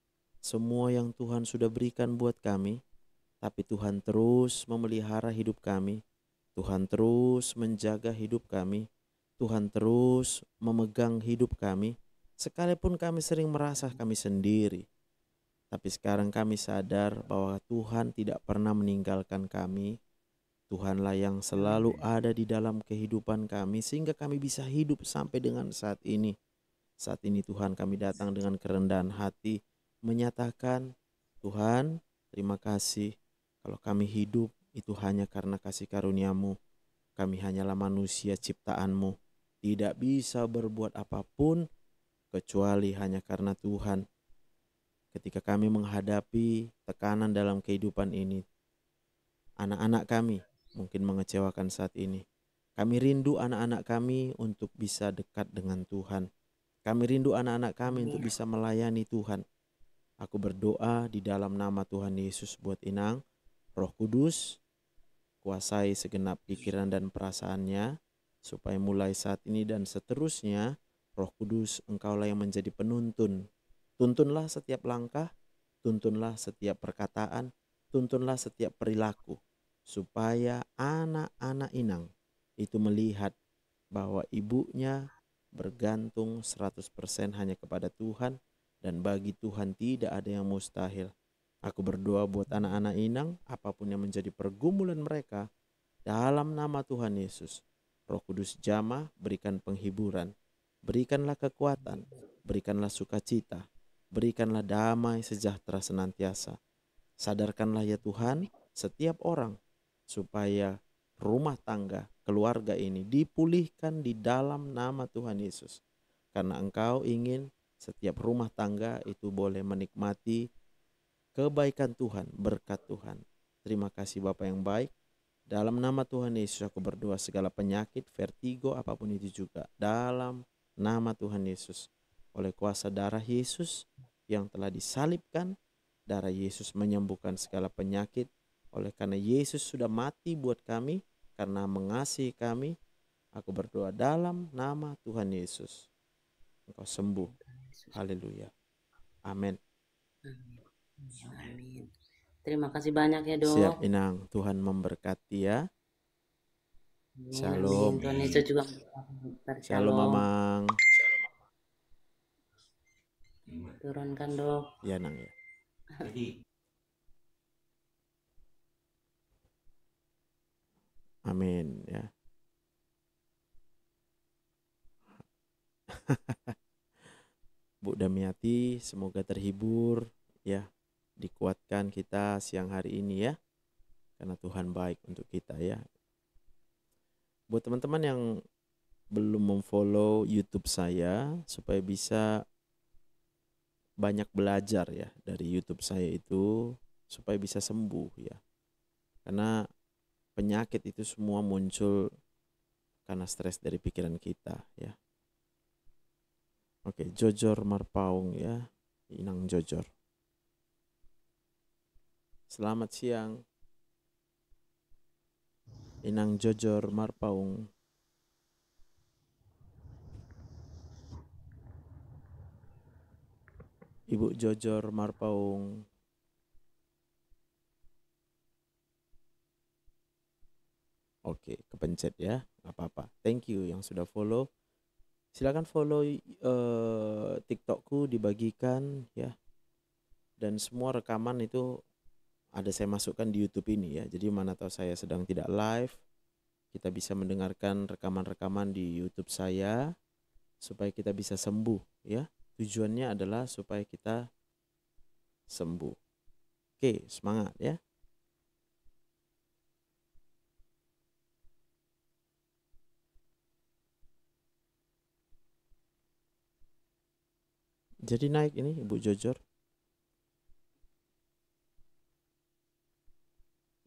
semua yang Tuhan sudah berikan buat kami, tapi Tuhan terus memelihara hidup kami, Tuhan terus menjaga hidup kami, Tuhan terus memegang hidup kami, sekalipun kami sering merasa kami sendiri. Tapi sekarang kami sadar bahwa Tuhan tidak pernah meninggalkan kami. Tuhanlah yang selalu ada di dalam kehidupan kami sehingga kami bisa hidup sampai dengan saat ini. Saat ini Tuhan, kami datang dengan kerendahan hati menyatakan, Tuhan, terima kasih kalau kami hidup itu hanya karena kasih karunia-Mu. Kami hanyalah manusia ciptaan-Mu, tidak bisa berbuat apapun kecuali hanya karena Tuhan. Ketika kami menghadapi tekanan dalam kehidupan ini, anak-anak kami mungkin mengecewakan saat ini. Kami rindu anak-anak kami untuk bisa dekat dengan Tuhan. Kami rindu anak-anak kami untuk bisa melayani Tuhan. Aku berdoa di dalam nama Tuhan Yesus buat Inang, Roh Kudus, kuasai segenap pikiran dan perasaannya, supaya mulai saat ini dan seterusnya, Roh Kudus, Engkaulah yang menjadi penuntun. Tuntunlah setiap langkah, tuntunlah setiap perkataan, tuntunlah setiap perilaku, supaya anak-anak Inang itu melihat bahwa ibunya bergantung 100% hanya kepada Tuhan, dan bagi Tuhan tidak ada yang mustahil. Aku berdoa buat anak-anak Inang, apapun yang menjadi pergumulan mereka, dalam nama Tuhan Yesus, Roh Kudus jamah, berikan penghiburan, berikanlah kekuatan, berikanlah sukacita, berikanlah damai sejahtera senantiasa. Sadarkanlah ya Tuhan setiap orang supaya rumah tangga, keluarga ini dipulihkan di dalam nama Tuhan Yesus. Karena Engkau ingin setiap rumah tangga itu boleh menikmati kebaikan Tuhan, berkat Tuhan. Terima kasih Bapa yang baik. Dalam nama Tuhan Yesus aku berdoa, segala penyakit, vertigo, apapun itu juga, dalam nama Tuhan Yesus, oleh kuasa darah Yesus yang telah disalibkan, darah Yesus menyembuhkan segala penyakit. Oleh karena Yesus sudah mati buat kami, karena mengasihi kami, aku berdoa dalam nama Tuhan Yesus, Engkau sembuh. Haleluya. Amin. Amin. Terima kasih banyak ya Siap dok. Inang, Tuhan memberkati ya. Amin, Shalom. amin. Tuhan Yesus juga memberkati dokter. Shalom Shalom. Mamang. Turunkan dok. Ya Nang ya. Jadi Amin ya. Bu Damiati, semoga terhibur ya, dikuatkan kita siang hari ini ya, karena Tuhan baik untuk kita ya. Buat teman-teman yang belum memfollow YouTube saya, supaya bisa banyak belajar ya dari YouTube saya itu, supaya bisa sembuh ya. Karena penyakit itu semua muncul karena stres dari pikiran kita ya. Oke, Jojor Marpaung ya, Inang Jojor. Selamat siang, Inang Jojor Marpaung. Ibu Jojor Marpaung. Oke, kepencet ya, nggak apa-apa. Thank you yang sudah follow. Silakan follow TikTokku, dibagikan ya. Dan semua rekaman itu ada saya masukkan di YouTube ini ya. Jadi mana tahu saya sedang tidak live, kita bisa mendengarkan rekaman-rekaman di YouTube saya supaya kita bisa sembuh ya. Tujuannya adalah supaya kita sembuh. Oke, semangat ya. Jadi naik ini Ibu Jojor.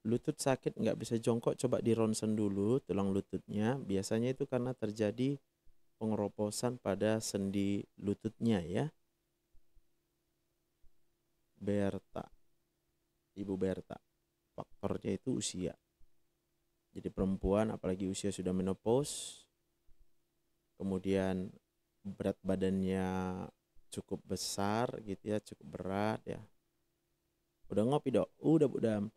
Lutut sakit nggak bisa jongkok, coba di ronsen dulu tulang lututnya. Biasanya itu karena terjadi pengeroposan pada sendi lututnya ya. Berta, Ibu Berta, faktornya itu usia. Jadi perempuan apalagi usia sudah menopause, kemudian berat badannya cukup besar gitu ya, cukup berat ya. Udah ngopi Dok? Udah Bu Dam.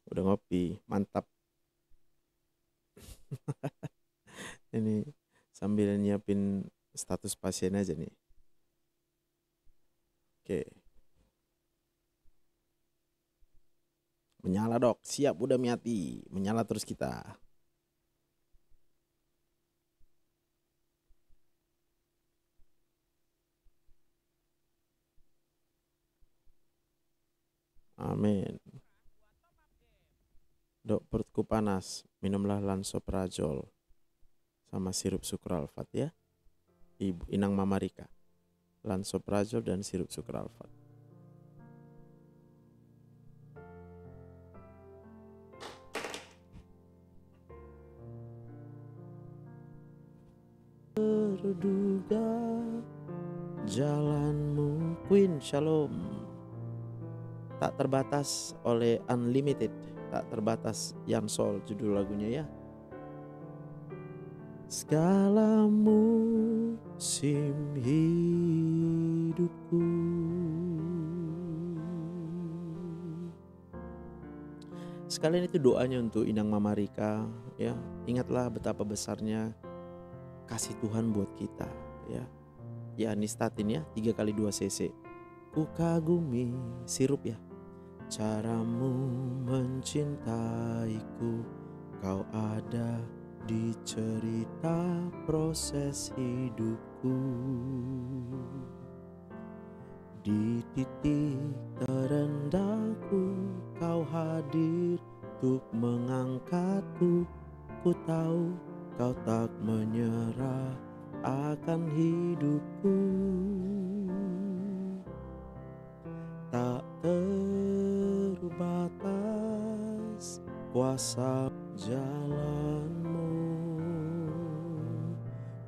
Udah ngopi, mantap. Ini sambil nyiapin status pasien aja nih. Oke. Menyala Dok, siap udah Miati. Menyala terus kita. Amin. Dok, perutku panas, minumlah lansoprazol sama sirup sukralfat ya. Ibu Inang Mama Rika. Lansoprazol dan sirup sukralfat. Terduga jalanmu, Queen Shalom. Tak terbatas oleh Unlimited, tak terbatas Yansol judul lagunya ya. Segala musim hidupku, sekalian itu doanya untuk Inang Mama Rika ya. Ingatlah betapa besarnya kasih Tuhan buat kita ya. Ya Nistatin ya, 3x2 cc. Ku kagumi sirup ya. Caramu mencintaiku, kau ada di cerita proses hidupku. Di titik terendahku, kau hadir untuk mengangkatku. Ku tahu kau tak menyerah akan hidupku. Tak terbatas kuasa jalanmu,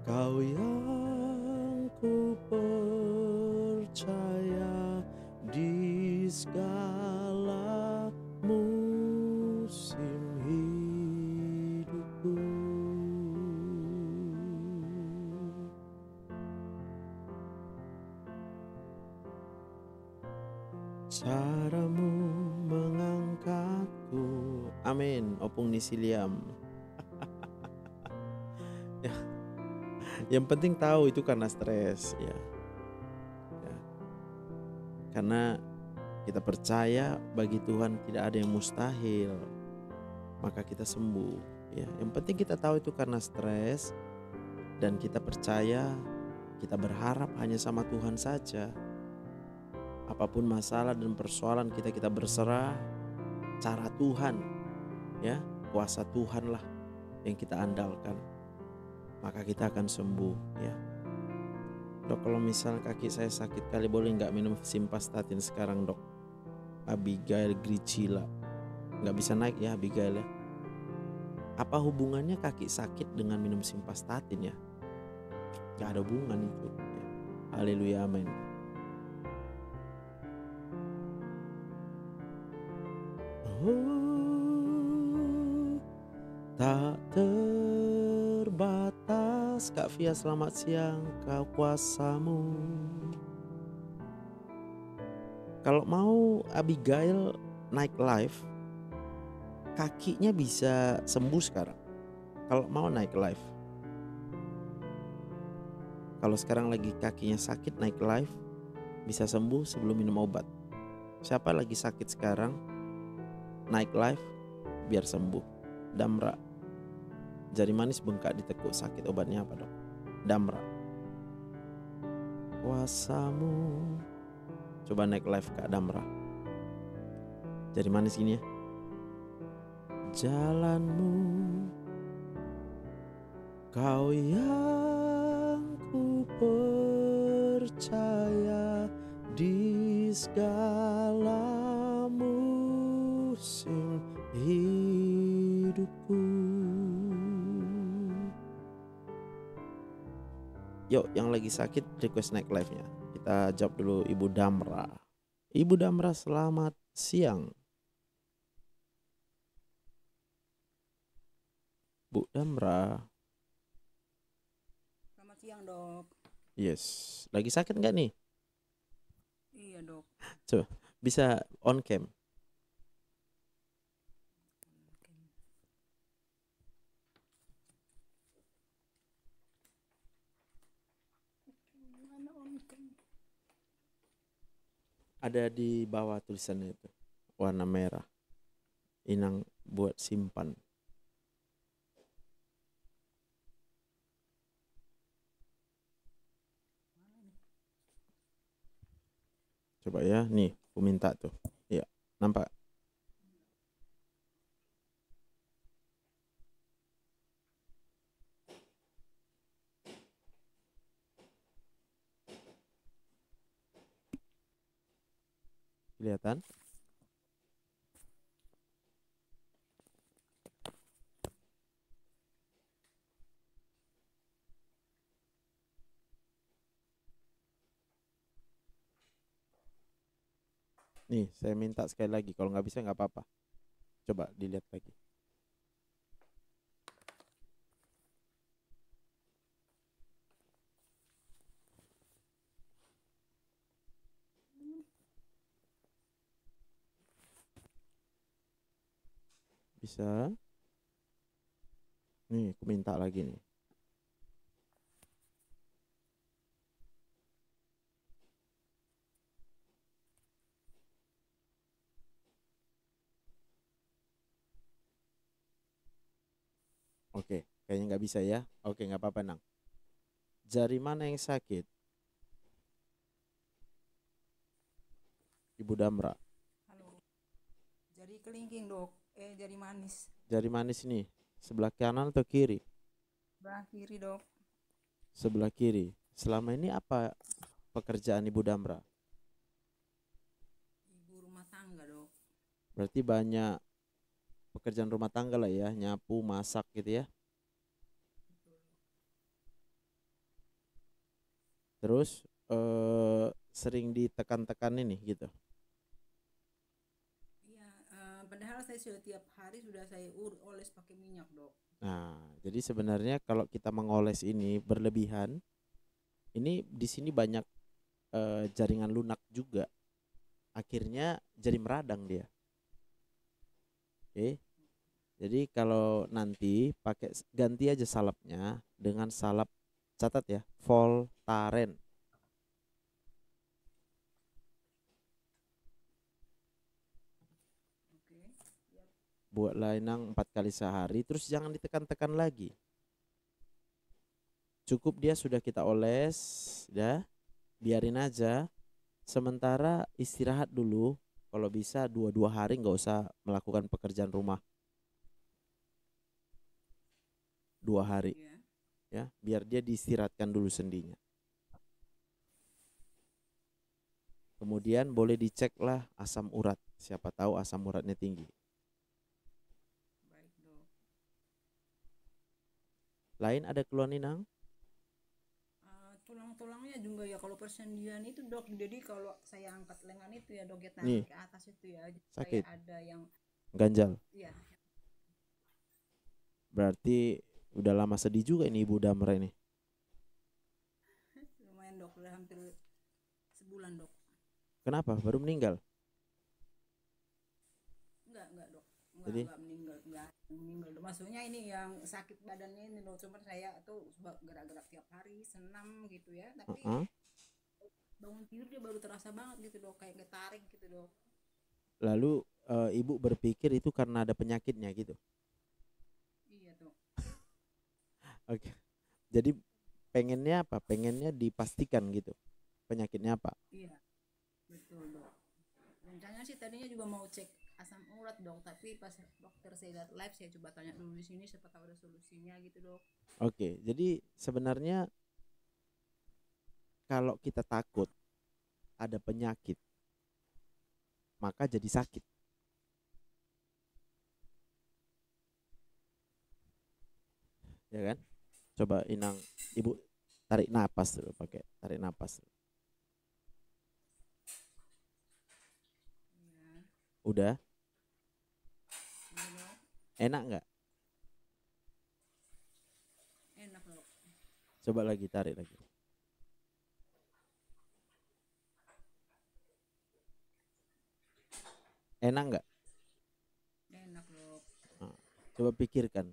kau yang ku percaya di segala musim hidupku. Caramu mengangkatku. Amin. Opung Nisiliam. Ya. Yang penting tahu itu karena stres ya. Karena kita percaya bagi Tuhan tidak ada yang mustahil, maka kita sembuh ya. Yang penting kita tahu itu karena stres, dan kita percaya, kita berharap hanya sama Tuhan saja. Apapun masalah dan persoalan kita berserah, cara Tuhan ya, kuasa Tuhan lah yang kita andalkan, maka kita akan sembuh ya. Dok, kalau misal kaki saya sakit kali, boleh nggak minum Simvastatin sekarang Dok? Abigail Gricila. Nggak bisa naik ya Abigail ya. Apa hubungannya kaki sakit dengan minum Simvastatin ya? Gak ada hubungan itu ya. Haleluya, amin. Oh, tak terbatas. Kak Fia, selamat siang. Kau kuasamu. Kalau mau Abigail naik live, kakinya bisa sembuh sekarang. Kalau mau naik live. Kalau sekarang lagi kakinya sakit, naik live bisa sembuh sebelum minum obat. Siapa lagi sakit sekarang, naik live biar sembuh. Damra, jari manis bengkak di tekuk, sakit, obatnya apa Dok? Damra. Kuasamu. Coba naik live Kak Damra. Jari manis gini ya. Jalanmu, kau yang ku percaya di segala musim hidupku. Yuk, yang lagi sakit request naik live-nya. Kita jawab dulu Ibu Damra. Ibu Damra, selamat siang. Bu Damra. Selamat siang, Dok. Yes. Lagi sakit nggak nih? Iya, Dok. Coba bisa on cam. Mana on cam? Ada di bawah tulisannya itu warna merah. Inang buat simpan. Coba ya, nih, aku minta tuh. Iya, nampak? Kelihatan? Nih, saya minta sekali lagi. Kalau nggak bisa nggak apa-apa. Coba dilihat lagi. Bisa? Nih, aku minta lagi nih. Oke, kayaknya nggak bisa ya. Oke, nggak apa-apa, Nang. Jari mana yang sakit? Ibu Damra. Halo. Jari kelingking, Dok. Jari manis. Jari manis nih, sebelah kanan atau kiri? Sebelah kiri, Dok. Sebelah kiri. Selama ini apa pekerjaan Ibu Damra? Ibu rumah tangga, Dok. Berarti banyak pekerjaan rumah tangga lah ya, nyapu, masak gitu ya. Betul, Dok. Terus sering ditekan-tekan ini gitu. Iya, padahal saya sudah tiap hari sudah saya oles pakai minyak, Dok. Nah, jadi sebenarnya kalau kita mengoles ini berlebihan, ini di sini banyak jaringan lunak juga. Akhirnya jadi meradang dia. Oke. Jadi kalau nanti pakai ganti aja salapnya dengan salap, catat ya, Voltaren. Oke. Siap. Buat lainang 4 kali sehari, terus jangan ditekan-tekan lagi. Cukup dia sudah kita oles, ya, biarin aja. Sementara istirahat dulu. Kalau bisa 2 hari nggak usah melakukan pekerjaan rumah. 2 hari, Iya. ya, biar dia diistirahatkan dulu sendinya. Kemudian boleh dicek lah asam urat. Siapa tahu asam uratnya tinggi. Baik, Dok. Lain ada keluhan Inang? Tulang-tulangnya juga ya kalau persendian itu, Dok. Jadi kalau saya angkat lengan itu ya, Dok, ya Nih, tarik ke atas itu ya. Jadi sakit, kayak ada yang ganjal. ya Berarti udah lama sedih juga ini Ibu Damra ini. lumayan, Dok. Udah hampir sebulan, Dok. Kenapa? Baru meninggal? Enggak, Dok. Jadi, Enggak meninggal, Dok. Maksudnya ini yang sakit badannya ini, Dok. Cuma saya tuh gerak-gerak tiap hari, senam gitu ya. Tapi bangun tidur dia baru terasa banget gitu, Dok. Kayak getarik gitu, Dok. lalu Ibu berpikir itu karena ada penyakitnya gitu. Iya, Dok. Oke. Jadi pengennya apa? Pengennya dipastikan gitu. Penyakitnya apa? Iya, betul, Dok. Rencananya sih tadinya juga mau cek asam urat, Dok. Tapi pas dokter saya lihat live, saya coba tanya dulu di sini siapa tahu ada solusinya gitu, Dok. Oke, jadi sebenarnya kalau kita takut ada penyakit, maka jadi sakit. Ya kan? Coba Inang, Ibu tarik napas dulu, pakai tarik napas. Iya, Udah, iya, Dok. enak nggak? enak dok. Coba lagi, tarik lagi. Enak nggak? Enak dok. Nah, coba pikirkan,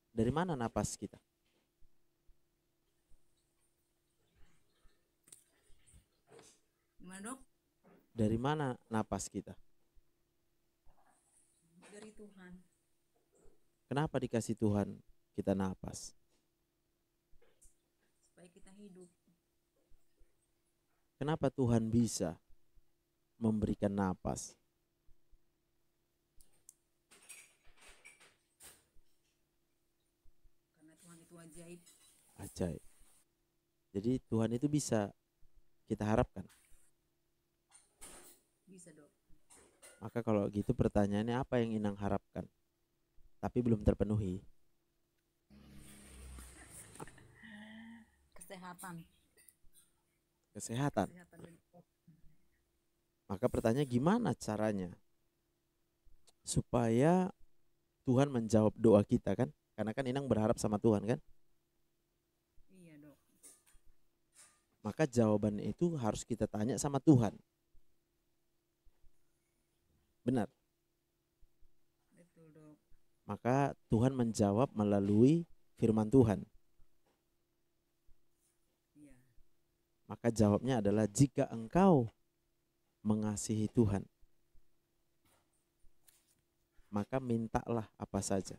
dari mana napas kita? Gimana dok? Dari mana napas kita? Dari Tuhan. Kenapa dikasih Tuhan kita napas? Supaya kita hidup. Kenapa Tuhan bisa memberikan napas? Karena Tuhan itu ajaib. Ajaib. Jadi Tuhan itu bisa kita harapkan. Bisa dok. Maka kalau gitu pertanyaannya, apa yang Inang harapkan tapi belum terpenuhi? Kesehatan. Kesehatan. Kesehatan dok. Maka pertanyaannya, gimana caranya supaya Tuhan menjawab doa kita kan? Karena kan Inang berharap sama Tuhan kan? Iya dok. Maka jawaban itu harus kita tanya sama Tuhan. Benar. Betul dok. Maka Tuhan menjawab melalui firman Tuhan. Iya. Maka jawabnya adalah, jika engkau mengasihi Tuhan, maka mintalah apa saja.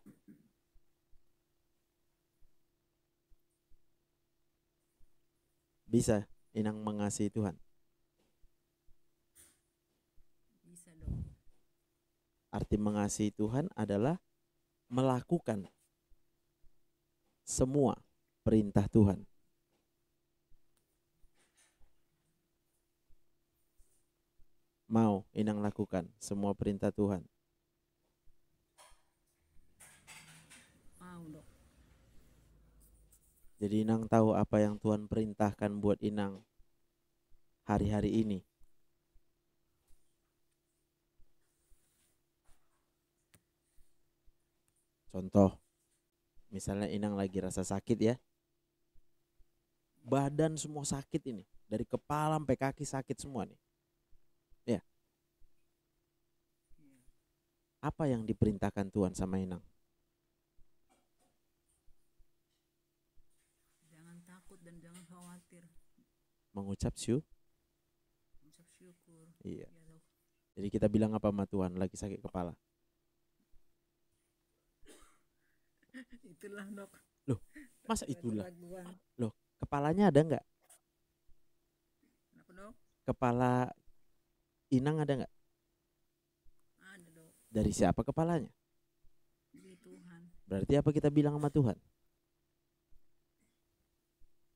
Bisa Inang mengasihi Tuhan? Bisa dok. Arti mengasihi Tuhan adalah melakukan semua perintah Tuhan. Mau Inang lakukan semua perintah Tuhan? Mau dok. Jadi Inang tahu apa yang Tuhan perintahkan buat Inang hari-hari ini. Contoh, misalnya Inang lagi rasa sakit ya. Badan semua sakit ini, dari kepala sampai kaki sakit semua nih. Ya. Apa yang diperintahkan Tuhan sama Inang? Jangan takut dan jangan khawatir. Mengucap Ucap syukur. Iya. Ya dok. Jadi kita bilang apa sama Tuhan lagi sakit kepala? Itulah dok. Loh, masa itulah? Keraguan. Loh, kepalanya ada nggak? Kenapa dok? Kepala Inang ada nggak? Ada dok. Dari siapa kepalanya? Di Tuhan. Berarti apa kita bilang sama Tuhan?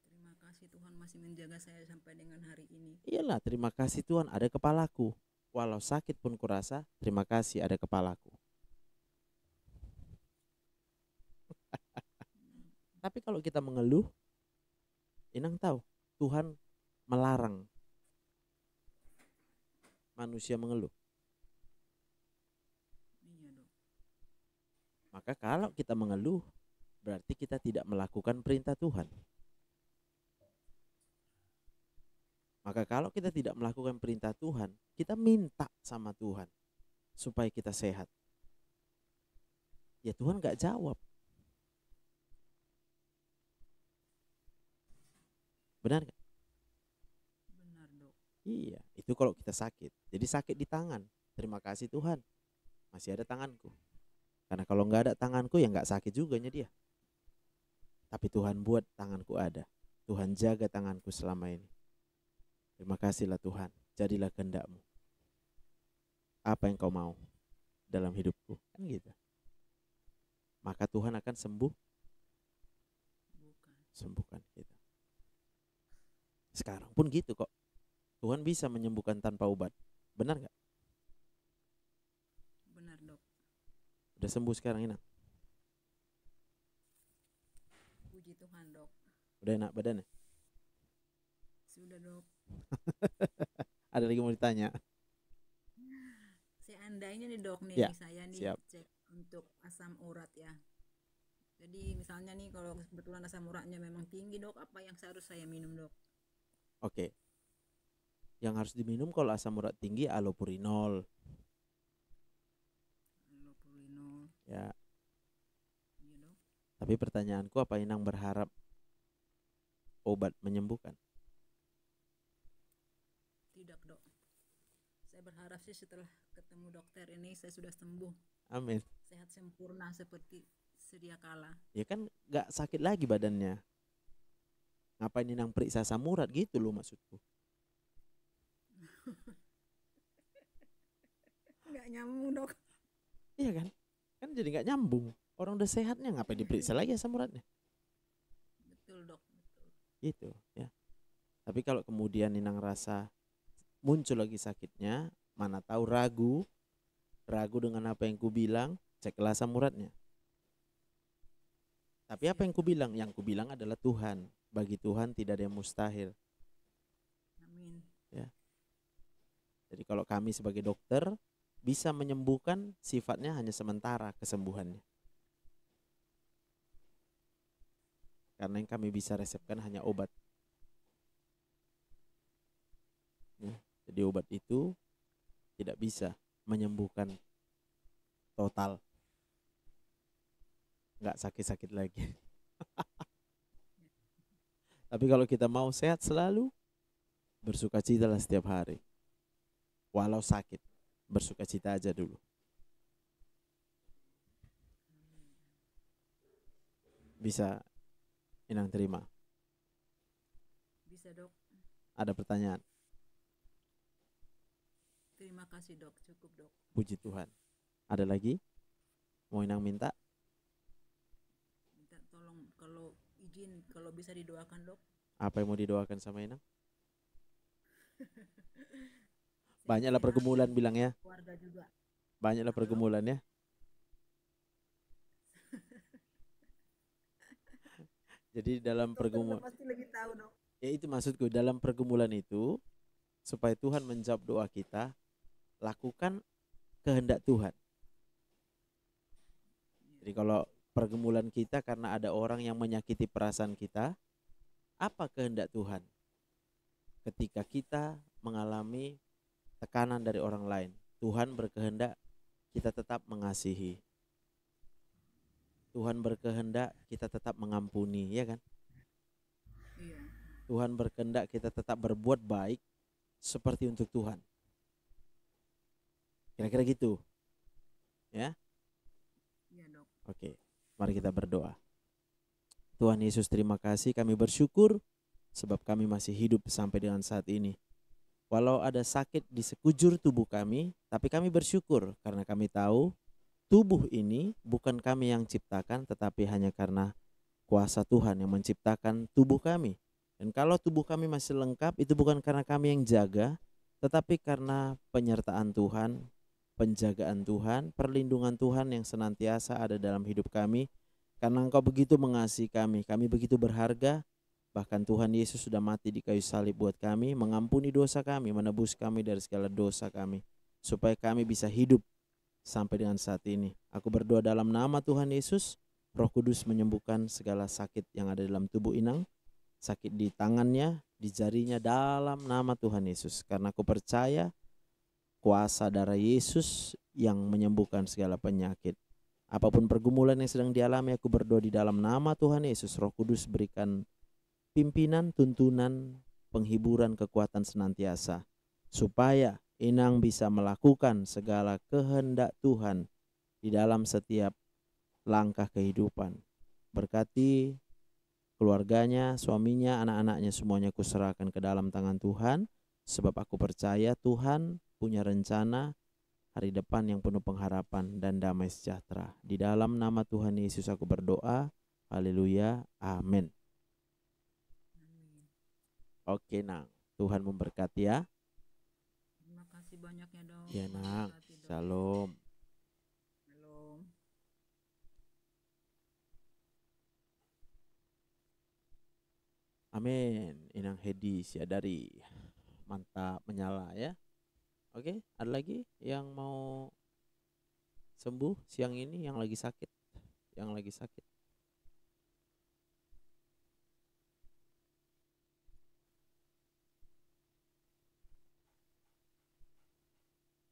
Terima kasih Tuhan masih menjaga saya sampai dengan hari ini. Iyalah, terima kasih Tuhan ada kepalaku. Walau sakit pun kurasa, terima kasih ada kepalaku. Tapi kalau kita mengeluh, Inang tahu Tuhan melarang manusia mengeluh. Iya dok. Maka kalau kita mengeluh, berarti kita tidak melakukan perintah Tuhan. Maka kalau kita tidak melakukan perintah Tuhan, kita minta sama Tuhan supaya kita sehat. Ya Tuhan gak jawab. Benar gak? Benar dok. Iya, itu kalau kita sakit. Jadi sakit di tangan, terima kasih Tuhan, masih ada tanganku. Karena kalau nggak ada tanganku ya nggak sakit juga dia. Tapi Tuhan buat tanganku ada. Tuhan jaga tanganku selama ini. Terima kasihlah Tuhan, jadilah kehendak-Mu. Apa yang Kau mau dalam hidupku, kan gitu. Maka Tuhan akan sembuhkan kita. Sekarang pun gitu kok. Tuhan bisa menyembuhkan tanpa obat. Benar gak? Benar dok. Udah sembuh sekarang Inang? Puji Tuhan dok. Udah enak badannya? Sudah dok. Ada lagi mau ditanya? Seandainya nih dok nih, Ya, saya nih siap. cek untuk asam urat ya. Jadi misalnya nih kalau kebetulan asam uratnya memang tinggi dok, apa yang seharus saya minum dok? Oke, yang harus diminum kalau asam urat tinggi allopurinol Allopurinol, ya. iya dok. Tapi pertanyaanku, apa Inang berharap obat menyembuhkan? Tidak dok. Saya berharap sih setelah ketemu dokter ini saya sudah sembuh, Amin. sehat sempurna seperti sedia kala. Ya kan gak sakit lagi badannya. Ngapain Inang periksa asam urat gitu loh maksudku. Nggak nyambung dok. Iya kan? Kan jadi gak nyambung. Orang udah sehatnya ngapain diperiksa lagi asam uratnya? Betul dok, betul. Gitu ya. Tapi kalau kemudian Inang rasa muncul lagi sakitnya, mana tahu ragu dengan apa yang ku bilang, ceklah asam uratnya. Tapi apa yang ku bilang? Yang ku bilang adalah Tuhan. Bagi Tuhan tidak ada yang mustahil. Amin. Ya. Jadi kalau kami sebagai dokter bisa menyembuhkan, sifatnya hanya sementara kesembuhannya. Karena yang kami bisa resepkan hanya obat. Ya. Jadi obat itu tidak bisa menyembuhkan total. Nggak sakit-sakit lagi. Tapi kalau kita mau sehat selalu, bersukacitalah setiap hari. Walau sakit, bersukacita aja dulu. Bisa Inang terima? Bisa dok. Ada pertanyaan? Terima kasih dok, cukup dok. Puji Tuhan. Ada lagi? Mau Inang minta? Minta tolong kalau izin, kalau bisa didoakan dok. Apa yang mau didoakan sama Inang? Sehat-sehat, Banyaklah pergumulan bilang ya. keluarga juga. Banyaklah pergumulan ya. Jadi dalam Dokter pergumulan, pasti lebih tahu dok. ya itu maksudku, dalam pergumulan itu supaya Tuhan menjawab doa kita, lakukan kehendak Tuhan. Jadi kalau pergumulan kita karena ada orang yang menyakiti perasaan kita, apa kehendak Tuhan? Ketika kita mengalami tekanan dari orang lain, Tuhan berkehendak kita tetap mengasihi. Tuhan berkehendak kita tetap mengampuni, ya kan? Iya. Tuhan berkehendak kita tetap berbuat baik seperti untuk Tuhan. Kira-kira gitu. Ya? Iya dok. Oke. Mari kita berdoa. Tuhan Yesus, terima kasih, kami bersyukur sebab kami masih hidup sampai dengan saat ini. Walau ada sakit di sekujur tubuh kami, tapi kami bersyukur karena kami tahu tubuh ini bukan kami yang ciptakan, tetapi hanya karena kuasa Tuhan yang menciptakan tubuh kami. Dan kalau tubuh kami masih lengkap, itu bukan karena kami yang jaga, tetapi karena penyertaan Tuhan, penjagaan Tuhan, perlindungan Tuhan yang senantiasa ada dalam hidup kami. Karena Engkau begitu mengasihi kami begitu berharga. Bahkan Tuhan Yesus sudah mati di kayu salib buat kami, mengampuni dosa kami, menebus kami dari segala dosa kami, supaya kami bisa hidup sampai dengan saat ini. Aku berdoa dalam nama Tuhan Yesus, Roh Kudus menyembuhkan segala sakit yang ada dalam tubuh Inang, sakit di tangannya, di jarinya, dalam nama Tuhan Yesus. Karena aku percaya kuasa darah Yesus yang menyembuhkan segala penyakit. Apapun pergumulan yang sedang dialami, aku berdoa di dalam nama Tuhan Yesus, Roh Kudus berikan pimpinan, tuntunan, penghiburan, kekuatan senantiasa, supaya Inang bisa melakukan segala kehendak Tuhan di dalam setiap langkah kehidupan. Berkati keluarganya, suaminya, anak-anaknya, semuanya kuserahkan ke dalam tangan Tuhan, sebab aku percaya Tuhan punya rencana hari depan yang penuh pengharapan dan damai sejahtera. Di dalam nama Tuhan Yesus aku berdoa. Haleluya. Amin. Oke, Nang. Tuhan memberkati ya. Terima kasih banyak ya dok. Ya, Nang. Berkati, dok. Shalom. Shalom. Amin. Inang Hedi Siadari. Mantap, menyala ya. Oke, ada lagi yang mau sembuh siang ini, yang lagi sakit? Yang lagi sakit.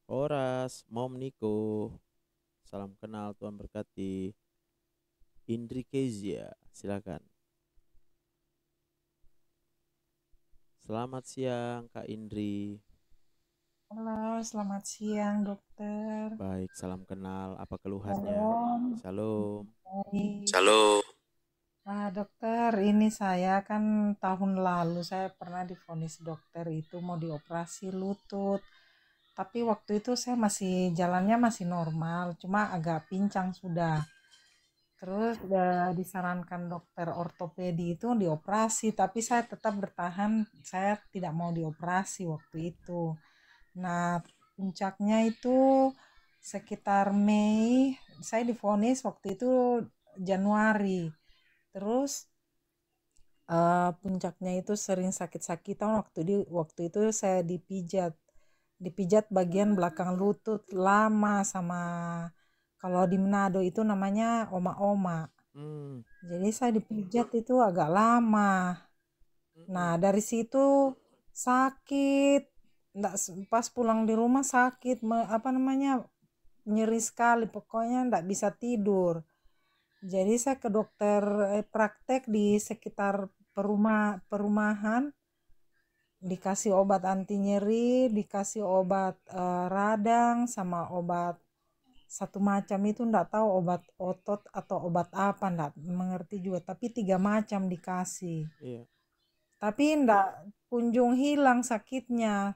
Horas, Mom Niko. Salam kenal, Tuhan berkati. Indri Kezia, silakan. Selamat siang Kak Indri. Halo, selamat siang dokter. Baik, salam kenal. Apa keluhannya? Shalom. Shalom. Baik. Shalom. Dokter, ini saya kan tahun lalu saya pernah divonis dokter itu mau dioperasi lutut. Tapi waktu itu saya jalannya masih normal, cuma agak pincang sudah. Terus disarankan dokter ortopedi itu dioperasi, tapi saya tetap bertahan, saya tidak mau dioperasi waktu itu. Nah, puncaknya itu sekitar Mei, saya divonis waktu itu Januari. Terus puncaknya itu sering sakit-sakitan waktu itu saya dipijat bagian belakang lutut lama sama kalau di Manado itu namanya oma-oma. Jadi saya dipijat itu agak lama. Nah, dari situ sakit. Pas pulang di rumah sakit, nyeri sekali, pokoknya nggak bisa tidur. Jadi saya ke dokter praktek di sekitar perumahan, dikasih obat anti nyeri, dikasih obat radang, sama obat satu macam itu nggak tahu obat otot atau obat apa, nggak mengerti juga, tapi 3 macam dikasih. Tapi nggak kunjung hilang sakitnya.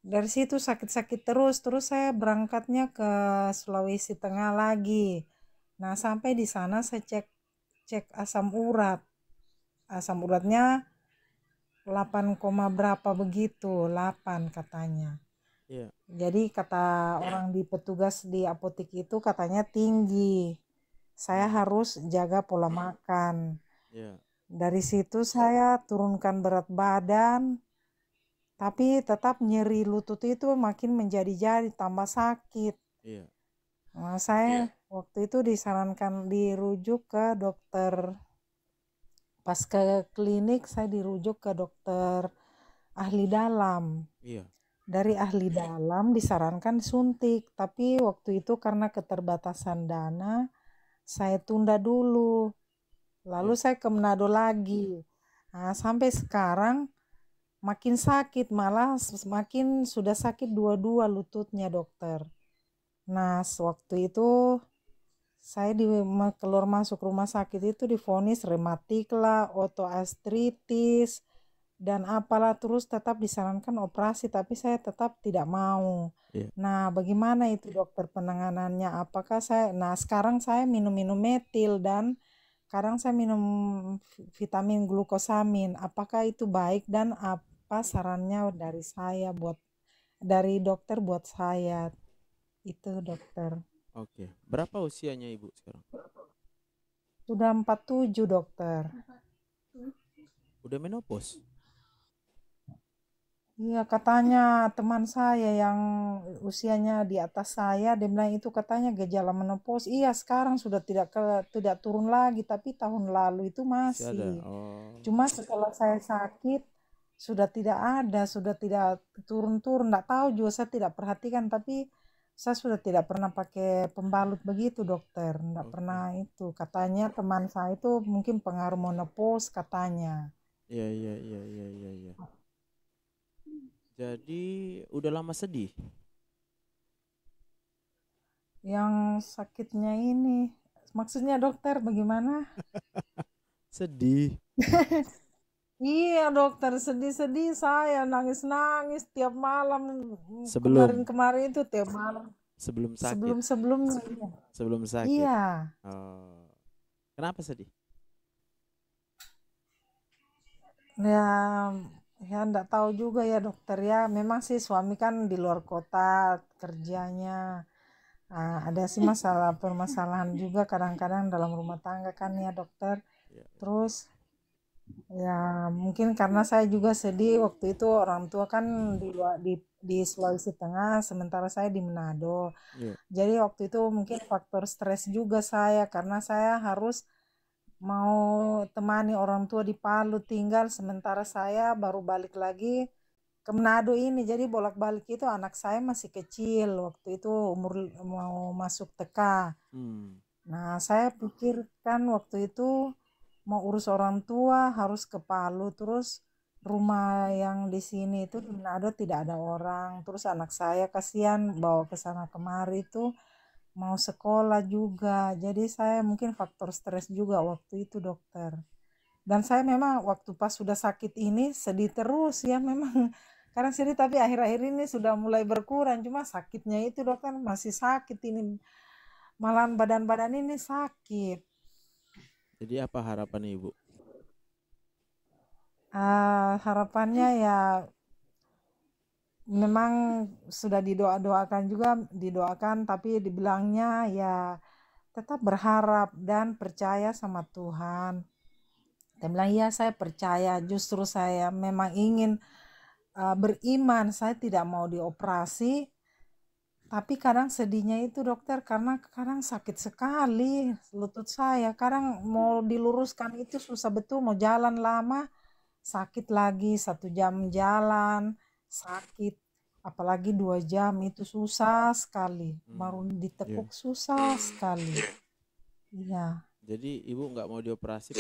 Dari situ sakit-sakit terus saya berangkatnya ke Sulawesi Tengah lagi. Nah, sampai di sana saya cek asam urat. Asam uratnya 8, berapa begitu, 8 katanya. Jadi kata orang di petugas di apotek itu katanya tinggi. Saya harus jaga pola makan. Dari situ saya turunkan berat badan. Tapi tetap nyeri lutut itu makin menjadi-jadi, tambah sakit. Nah, saya waktu itu disarankan dirujuk ke dokter. Pas ke klinik saya dirujuk ke dokter ahli dalam. Dari ahli dalam disarankan suntik. Tapi waktu itu karena keterbatasan dana, saya tunda dulu. Lalu saya ke Manado lagi. Nah, sampai sekarang makin sakit, malah semakin sudah sakit dua-dua lututnya dokter. Nah, waktu itu saya keluar masuk rumah sakit itu divonis rematik lah, otoartritis, dan apalah, terus tetap disarankan operasi, tapi saya tetap tidak mau. Nah, bagaimana itu dokter penanganannya? Sekarang saya minum metil dan kadang saya minum vitamin glukosamin. Apakah itu baik dan apa sarannya dari dokter buat saya? Itu dokter. Oke. Berapa usianya Ibu sekarang? Sudah 47 dokter. Udah menopause? Iya, katanya teman saya yang usianya di atas saya, dia bilang itu katanya gejala menopause. Iya, sekarang sudah tidak turun lagi, tapi tahun lalu itu masih. Cuma setelah saya sakit sudah tidak ada, sudah tidak turun-turun. Nggak tahu juga, saya tidak perhatikan, tapi saya sudah tidak pernah pakai pembalut begitu dokter. Nggak pernah itu. Katanya teman saya itu mungkin pengaruh menopause katanya. Iya. Jadi udah lama sedih? Yang sakitnya ini, maksudnya dokter bagaimana? Sedih. Iya dokter, sedih-sedih, saya nangis-nangis tiap malam. Kemarin itu tiap malam. Sebelum sakit? Sebelumnya. Iya. Sebelum sakit? Iya. Kenapa sedih? Ya enggak tahu juga ya dokter ya. Memang sih suami kan di luar kota kerjanya. Ada sih permasalahan juga kadang-kadang dalam rumah tangga kan ya dokter. Terus ya mungkin karena saya juga sedih waktu itu, orang tua kan di Sulawesi Tengah, sementara saya di Manado. Jadi waktu itu mungkin faktor stres juga saya, karena saya harus mau temani orang tua di Palu tinggal, sementara saya baru balik lagi ke Manado ini. Jadi bolak-balik itu anak saya masih kecil waktu itu, umur mau masuk TK. Nah, saya pikirkan waktu itu mau urus orang tua harus ke Palu, terus rumah yang di sini itu di Manado tidak ada orang, terus anak saya kasihan bawa ke sana kemari itu mau sekolah juga. Jadi saya mungkin faktor stres juga waktu itu, dokter. Dan saya memang waktu pas sudah sakit ini sedih terus ya, memang kadang sedih, tapi akhir-akhir ini sudah mulai berkurang. Cuma sakitnya itu, dokter, masih sakit ini, malahan badan-badan ini sakit. Jadi apa harapan Ibu? Harapannya ya memang sudah didoakan juga, didoakan, tapi dibilangnya ya tetap berharap dan percaya sama Tuhan. Dia bilang, iya saya percaya, justru saya memang ingin beriman, saya tidak mau dioperasi. Tapi kadang sedihnya itu, dokter, karena kadang sakit sekali lutut saya. Kadang mau diluruskan itu susah betul, mau jalan lama sakit lagi, 1 jam jalan sakit, apalagi 2 jam itu susah sekali. Baru ditekuk susah sekali. Iya. Jadi Ibu nggak mau dioperasi?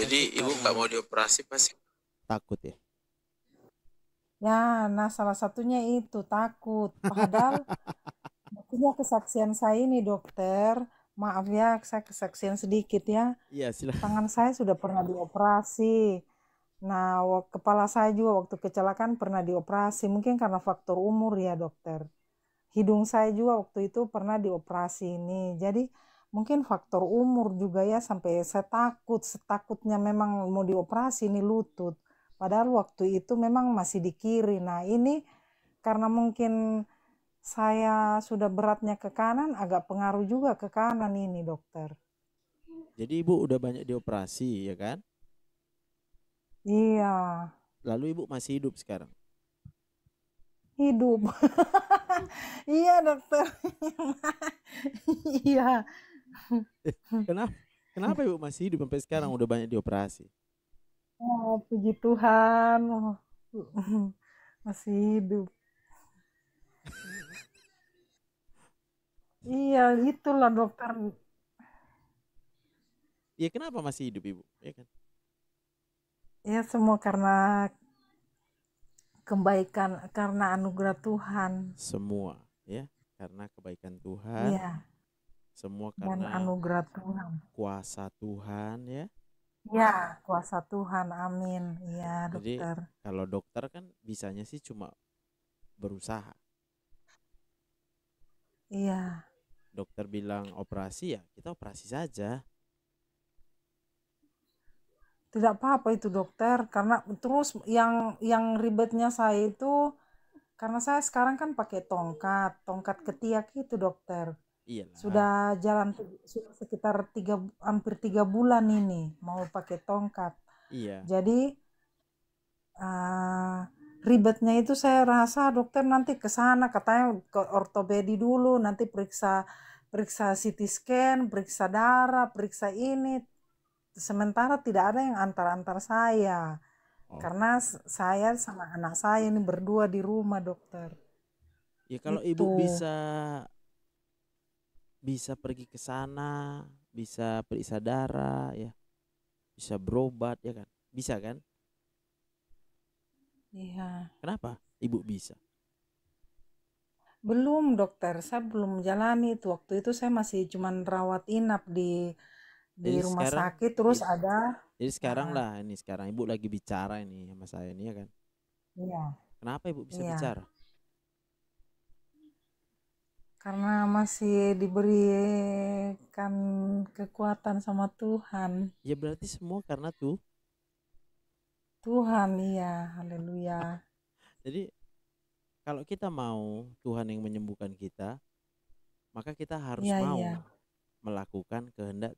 Pasti Takut ya? ya, nah salah satunya itu takut. Padahal maksudnya kesaksian saya ini, dokter, maaf ya saya kesaksian sedikit ya. Iya, silakan. Tangan saya sudah pernah dioperasi. Nah, kepala saya juga waktu kecelakaan pernah dioperasi. Mungkin karena faktor umur ya, dokter. Hidung saya juga waktu itu pernah dioperasi ini. Jadi mungkin faktor umur juga ya, sampai saya takut. Setakutnya memang mau dioperasi ini lutut. Padahal waktu itu memang masih di kiri. Nah, ini karena mungkin saya sudah beratnya ke kanan, agak pengaruh juga ke kanan ini, dokter. Jadi Ibu udah banyak dioperasi ya kan? Iya. Lalu Ibu masih hidup sekarang? Hidup. Iya, dokter. Iya. Kenapa Ibu masih hidup sampai sekarang udah banyak dioperasi? Oh, puji Tuhan. Oh, masih hidup. Iya, itulah, dokter. Ya kenapa masih hidup Ibu? Ya kan? Ya semua karena kebaikan, karena anugerah Tuhan. Semua ya, karena kebaikan Tuhan. Iya. Semua Dan karena anugerah Tuhan. kuasa Tuhan ya. Ya, kuasa Tuhan, amin. Iya, Jadi dokter. kalau dokter kan bisanya sih cuma berusaha. Iya. Dokter bilang operasi ya kita operasi saja. Tidak apa-apa itu, dokter, karena terus yang ribetnya saya itu karena saya sekarang kan pakai tongkat ketiak itu, dokter. Iyalah. Sudah jalan sudah sekitar hampir 3 bulan ini mau pakai tongkat. Iya. Jadi ribetnya itu saya rasa, dokter, nanti ke sana katanya ke ortopedi dulu, nanti periksa CT scan, periksa darah, periksa ini. Sementara tidak ada yang antar-antar saya. Karena saya sama anak saya ini berdua di rumah, dokter. Ya kalau itu. Ibu bisa pergi ke sana, bisa periksa darah ya, bisa berobat ya kan, bisa kan? Iya. Kenapa Ibu bisa? Belum, dokter, saya belum menjalani itu. Waktu itu saya masih cuman rawat inap di rumah sakit, terus ada. Jadi sekarang lah, ini sekarang Ibu lagi bicara ini sama saya ini ya kan? Iya. Kenapa Ibu bisa bicara? Karena masih diberikan kekuatan sama Tuhan. Ya berarti semua karena Tuhan, iya, haleluya. Jadi kalau kita mau Tuhan yang menyembuhkan kita, maka kita harus mau melakukan kehendak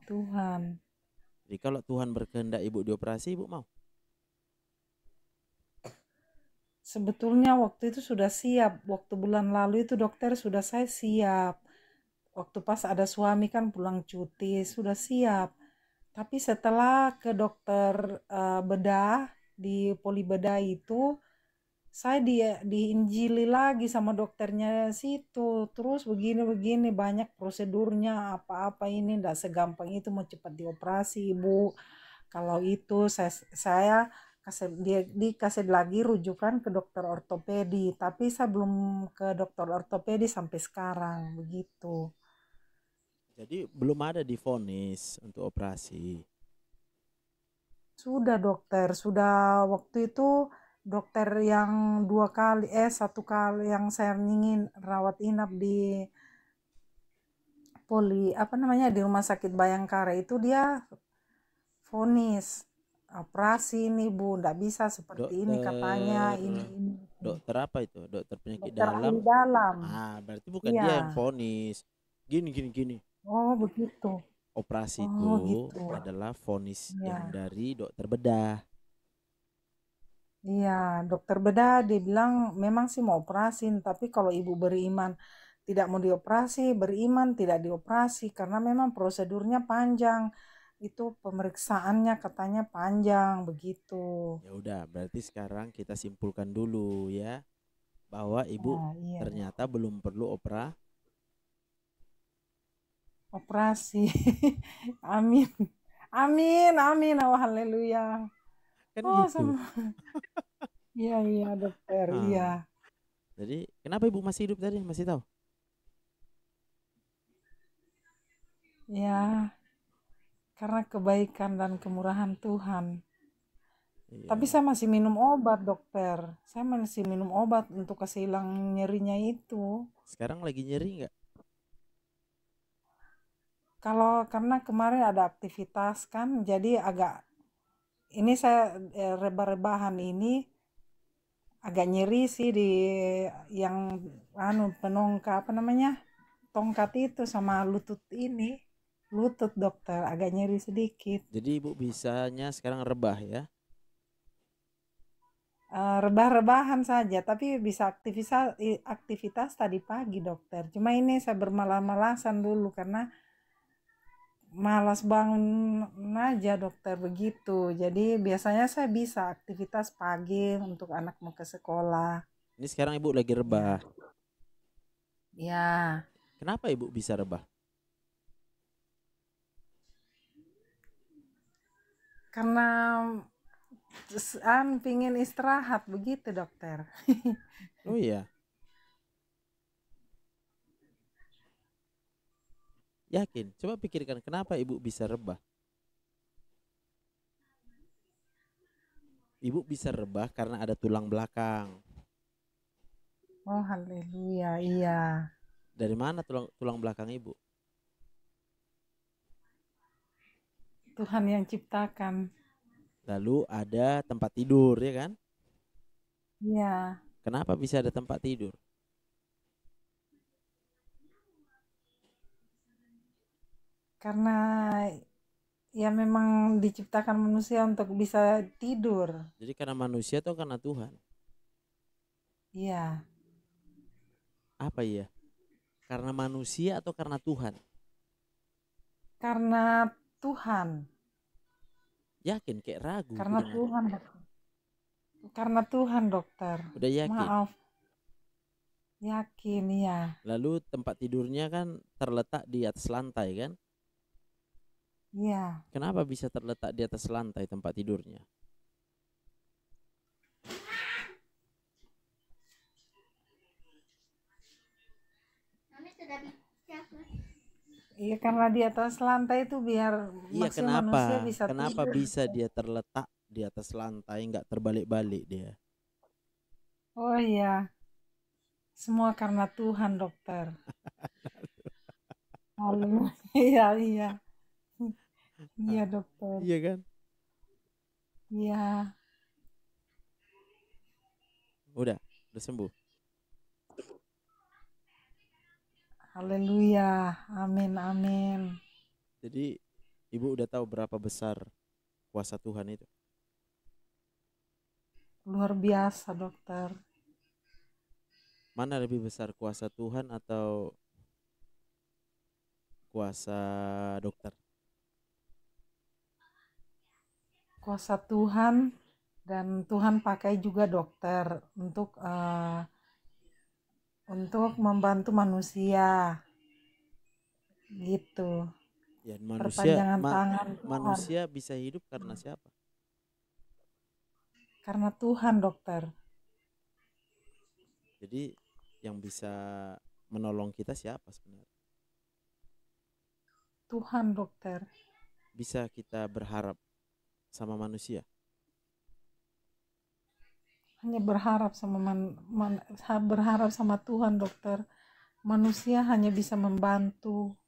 Tuhan. Jadi kalau Tuhan berkehendak Ibu dioperasi, Ibu mau? Sebetulnya waktu itu sudah siap. Waktu bulan lalu itu, dokter, sudah saya siap. Waktu pas ada suami kan pulang cuti, sudah siap. Tapi setelah ke dokter bedah, di Polibeda itu, saya diinjili lagi sama dokternya situ. Terus begini-begini banyak prosedurnya, apa-apa ini ndak segampang itu mau cepat dioperasi, Ibu. Kalau itu saya dikasih lagi rujukan ke dokter ortopedi, tapi saya belum ke dokter ortopedi sampai sekarang begitu. Jadi belum ada divonis untuk operasi. Sudah dokter, sudah waktu itu dokter yang 2 kali, 1 kali yang saya ingin rawat inap di di Rumah Sakit Bayangkara itu dia vonis operasi nih Bu, ndak bisa seperti ini katanya, ini. Dokter apa itu? Dokter penyakit Dokter ahli dalam. dalam. Berarti bukan Iya. dia yang vonis. Gini. Oh begitu. Operasi Oh itu gitu. adalah vonis Iya. yang dari dokter bedah. Iya, dokter bedah dia bilang memang sih mau operasin, tapi kalau ibu beriman tidak mau dioperasi, beriman tidak dioperasi karena memang prosedurnya panjang. Itu pemeriksaannya katanya panjang begitu. Ya udah, berarti sekarang kita simpulkan dulu ya bahwa ibu Nah, iya. ternyata belum perlu Operasi. Amin. Amin. Oh, haleluya. kan Oh, gitu. Iya dokter, iya. Jadi kenapa ibu masih hidup tadi? Masih tahu? Ya, karena kebaikan dan kemurahan Tuhan. Iya. Tapi saya masih minum obat dokter. Saya masih minum obat untuk kasih hilang nyerinya itu. Sekarang lagi nyeri nggak? Karena kemarin ada aktivitas kan, jadi agak ini saya rebah-rebahan ini agak nyeri sih di yang penongkat tongkat itu sama lutut ini. Lutut dokter agak nyeri sedikit. Jadi ibu bisanya sekarang rebah ya? Rebah-rebahan saja, tapi bisa aktivitas tadi pagi dokter. Cuma ini saya bermalas-malasan dulu karena malas bangun aja dokter begitu. Jadi biasanya saya bisa aktivitas pagi untuk anak mau ke sekolah. Ini sekarang ibu lagi rebah. Ya. Kenapa ibu bisa rebah? Karena pingin istirahat begitu dokter. Oh iya. Yakin? Coba pikirkan kenapa ibu bisa rebah. Ibu bisa rebah karena ada tulang belakang. Oh haleluya, iya. Dari mana tulang belakang ibu? Tuhan yang ciptakan. Lalu ada tempat tidur ya kan? Iya. Kenapa bisa ada tempat tidur? Karena ya memang diciptakan manusia untuk bisa tidur. Jadi karena manusia atau karena Tuhan? Iya. Apa ya? Karena manusia atau karena Tuhan? Karena Tuhan. Yakin kayak ragu? Karena Tuhan. Karena Tuhan dokter. Udah yakin? Maaf. Yakin ya. Lalu tempat tidurnya kan terletak di atas lantai kan? Iya. Kenapa bisa terletak di atas lantai tempat tidurnya? Iya karena di atas lantai itu biar manusia bisa kenapa tidur. Bisa dia terletak di atas lantai nggak terbalik-balik dia? Oh iya. Semua karena Tuhan dokter. Iya. Iya dokter. Iya kan? Iya. Udah sembuh. Haleluya, amin. Jadi ibu udah tahu berapa besar kuasa Tuhan itu? Luar biasa dokter. Mana lebih besar, kuasa Tuhan atau kuasa dokter? Kuasa Tuhan Dan Tuhan pakai juga dokter untuk membantu manusia gitu. Ya, manusia Perpanjangan tangan Tuhan. manusia bisa hidup karena siapa? Karena Tuhan, dokter. Jadi yang bisa menolong kita siapa sebenarnya? Tuhan, dokter. Bisa kita berharap sama manusia? Hanya berharap berharap sama Tuhan, dokter. Manusia hanya bisa membantu.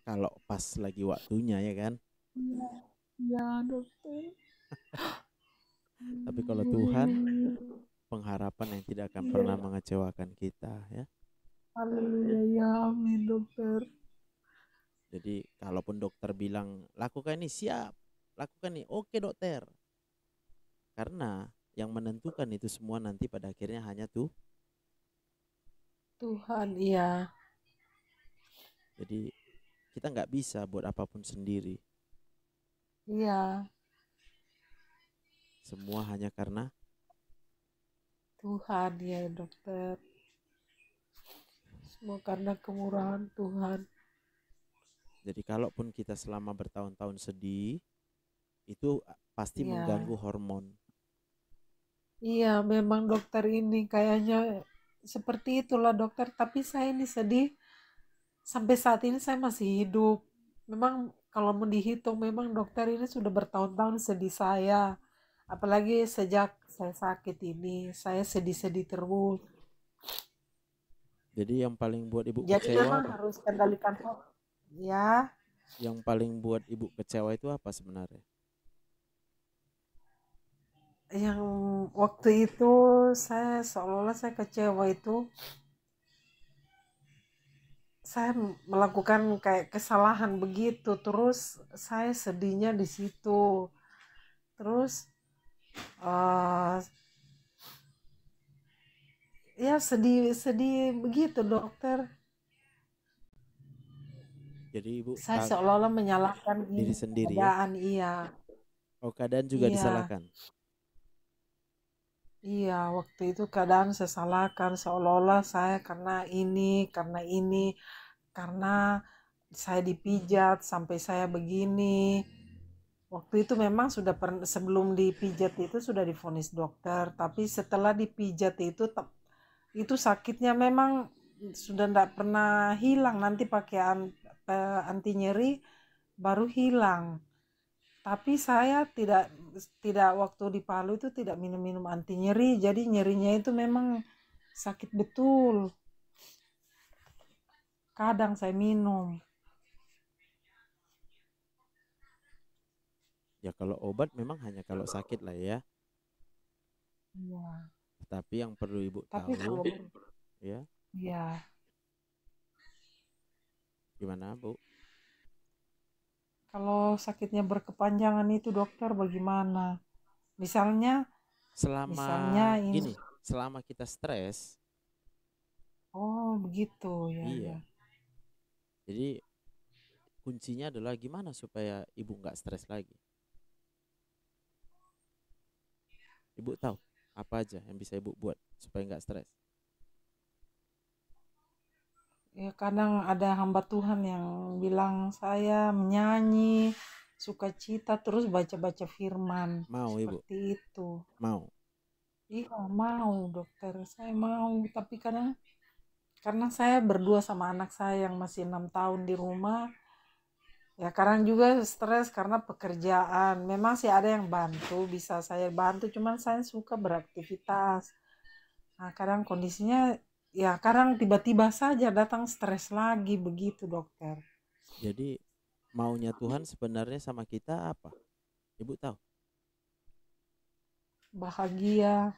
Kalau pas lagi waktunya, ya kan? Iya, dokter. Tapi kalau Tuhan, pengharapan yang tidak akan pernah mengecewakan kita, ya. Haleluya, ya amin, dokter. Jadi kalaupun dokter bilang lakukan ini, siap, lakukan ini, oke dokter. Karena yang menentukan itu semua nanti pada akhirnya hanya Tuhan, iya. Jadi kita nggak bisa buat apapun sendiri. Iya, Semua hanya karena Tuhan, ya dokter. Semua karena kemurahan Tuhan. Jadi kalaupun kita selama bertahun-tahun sedih, itu pasti Iya. mengganggu hormon. Iya, memang dokter ini kayaknya seperti itulah dokter. Tapi saya ini sedih. Sampai saat ini saya masih hidup. Memang kalau mau dihitung, memang dokter ini sudah bertahun-tahun sedih saya. Apalagi sejak saya sakit ini, saya sedih-sedih terus. Jadi yang paling buat ibu Jadi kecewa memang apa? harus kendalikan. Ya, Yang paling buat ibu kecewa itu apa sebenarnya? yang waktu itu saya seolah-olah saya kecewa itu, saya melakukan kayak kesalahan begitu, terus saya sedihnya di situ, terus ya sedih begitu dokter. Jadi ibu Saya seolah-olah menyalahkan diri sendiri ya? keadaan, iya. Oh, keadaan juga Iya. disalahkan. Iya, waktu itu keadaan saya salahkan seolah-olah saya karena ini, karena saya dipijat sampai saya begini. Waktu itu memang sudah sebelum dipijat itu sudah divonis dokter, tapi setelah dipijat itu sakitnya memang sudah tidak pernah hilang. Nanti pakai anti nyeri baru hilang. Tapi saya tidak waktu di Palu itu tidak minum anti nyeri, jadi nyerinya itu memang sakit betul. Kadang saya minum. Ya kalau obat memang hanya kalau sakit lah ya. Iya. Tapi yang perlu ibu Tapi tahu, kalau ya. Iya. Gimana bu? Kalau sakitnya berkepanjangan itu dokter bagaimana? Misalnya ini. Gini, selama kita stres. Oh begitu ya. Iya. Jadi kuncinya adalah gimana supaya ibu nggak stres lagi. Ibu tahu apa aja yang bisa ibu buat supaya nggak stres? Ya kadang ada hamba Tuhan yang bilang saya menyanyi, sukacita, terus baca-baca firman. Mau ibu? Seperti itu. Mau? Iya mau dokter, saya mau. Tapi karena saya berdua sama anak saya yang masih 6 tahun di rumah, ya kadang juga stres karena pekerjaan. Memang sih ada yang bantu, bisa saya bantu, cuman saya suka beraktivitas. Nah kadang kondisinya ya kadang tiba-tiba saja datang stres lagi begitu dokter. Jadi maunya Tuhan sebenarnya sama kita apa? Ibu tahu? Bahagia.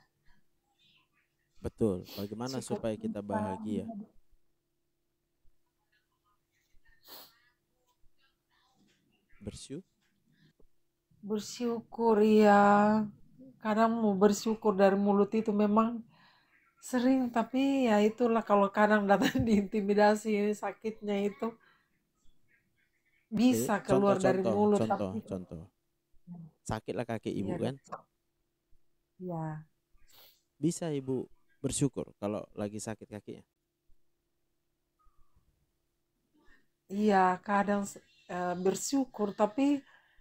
Betul. Bagaimana supaya kita bahagia? Bersyukur ya. Kadang mau bersyukur dari mulut itu memang sering, tapi ya itulah kalau kadang datang diintimidasi sakitnya itu bisa keluar dari mulut. Contoh. Sakitlah kaki ibu kan? Ya, Bisa ibu bersyukur kalau lagi sakit kakinya? iya kadang bersyukur tapi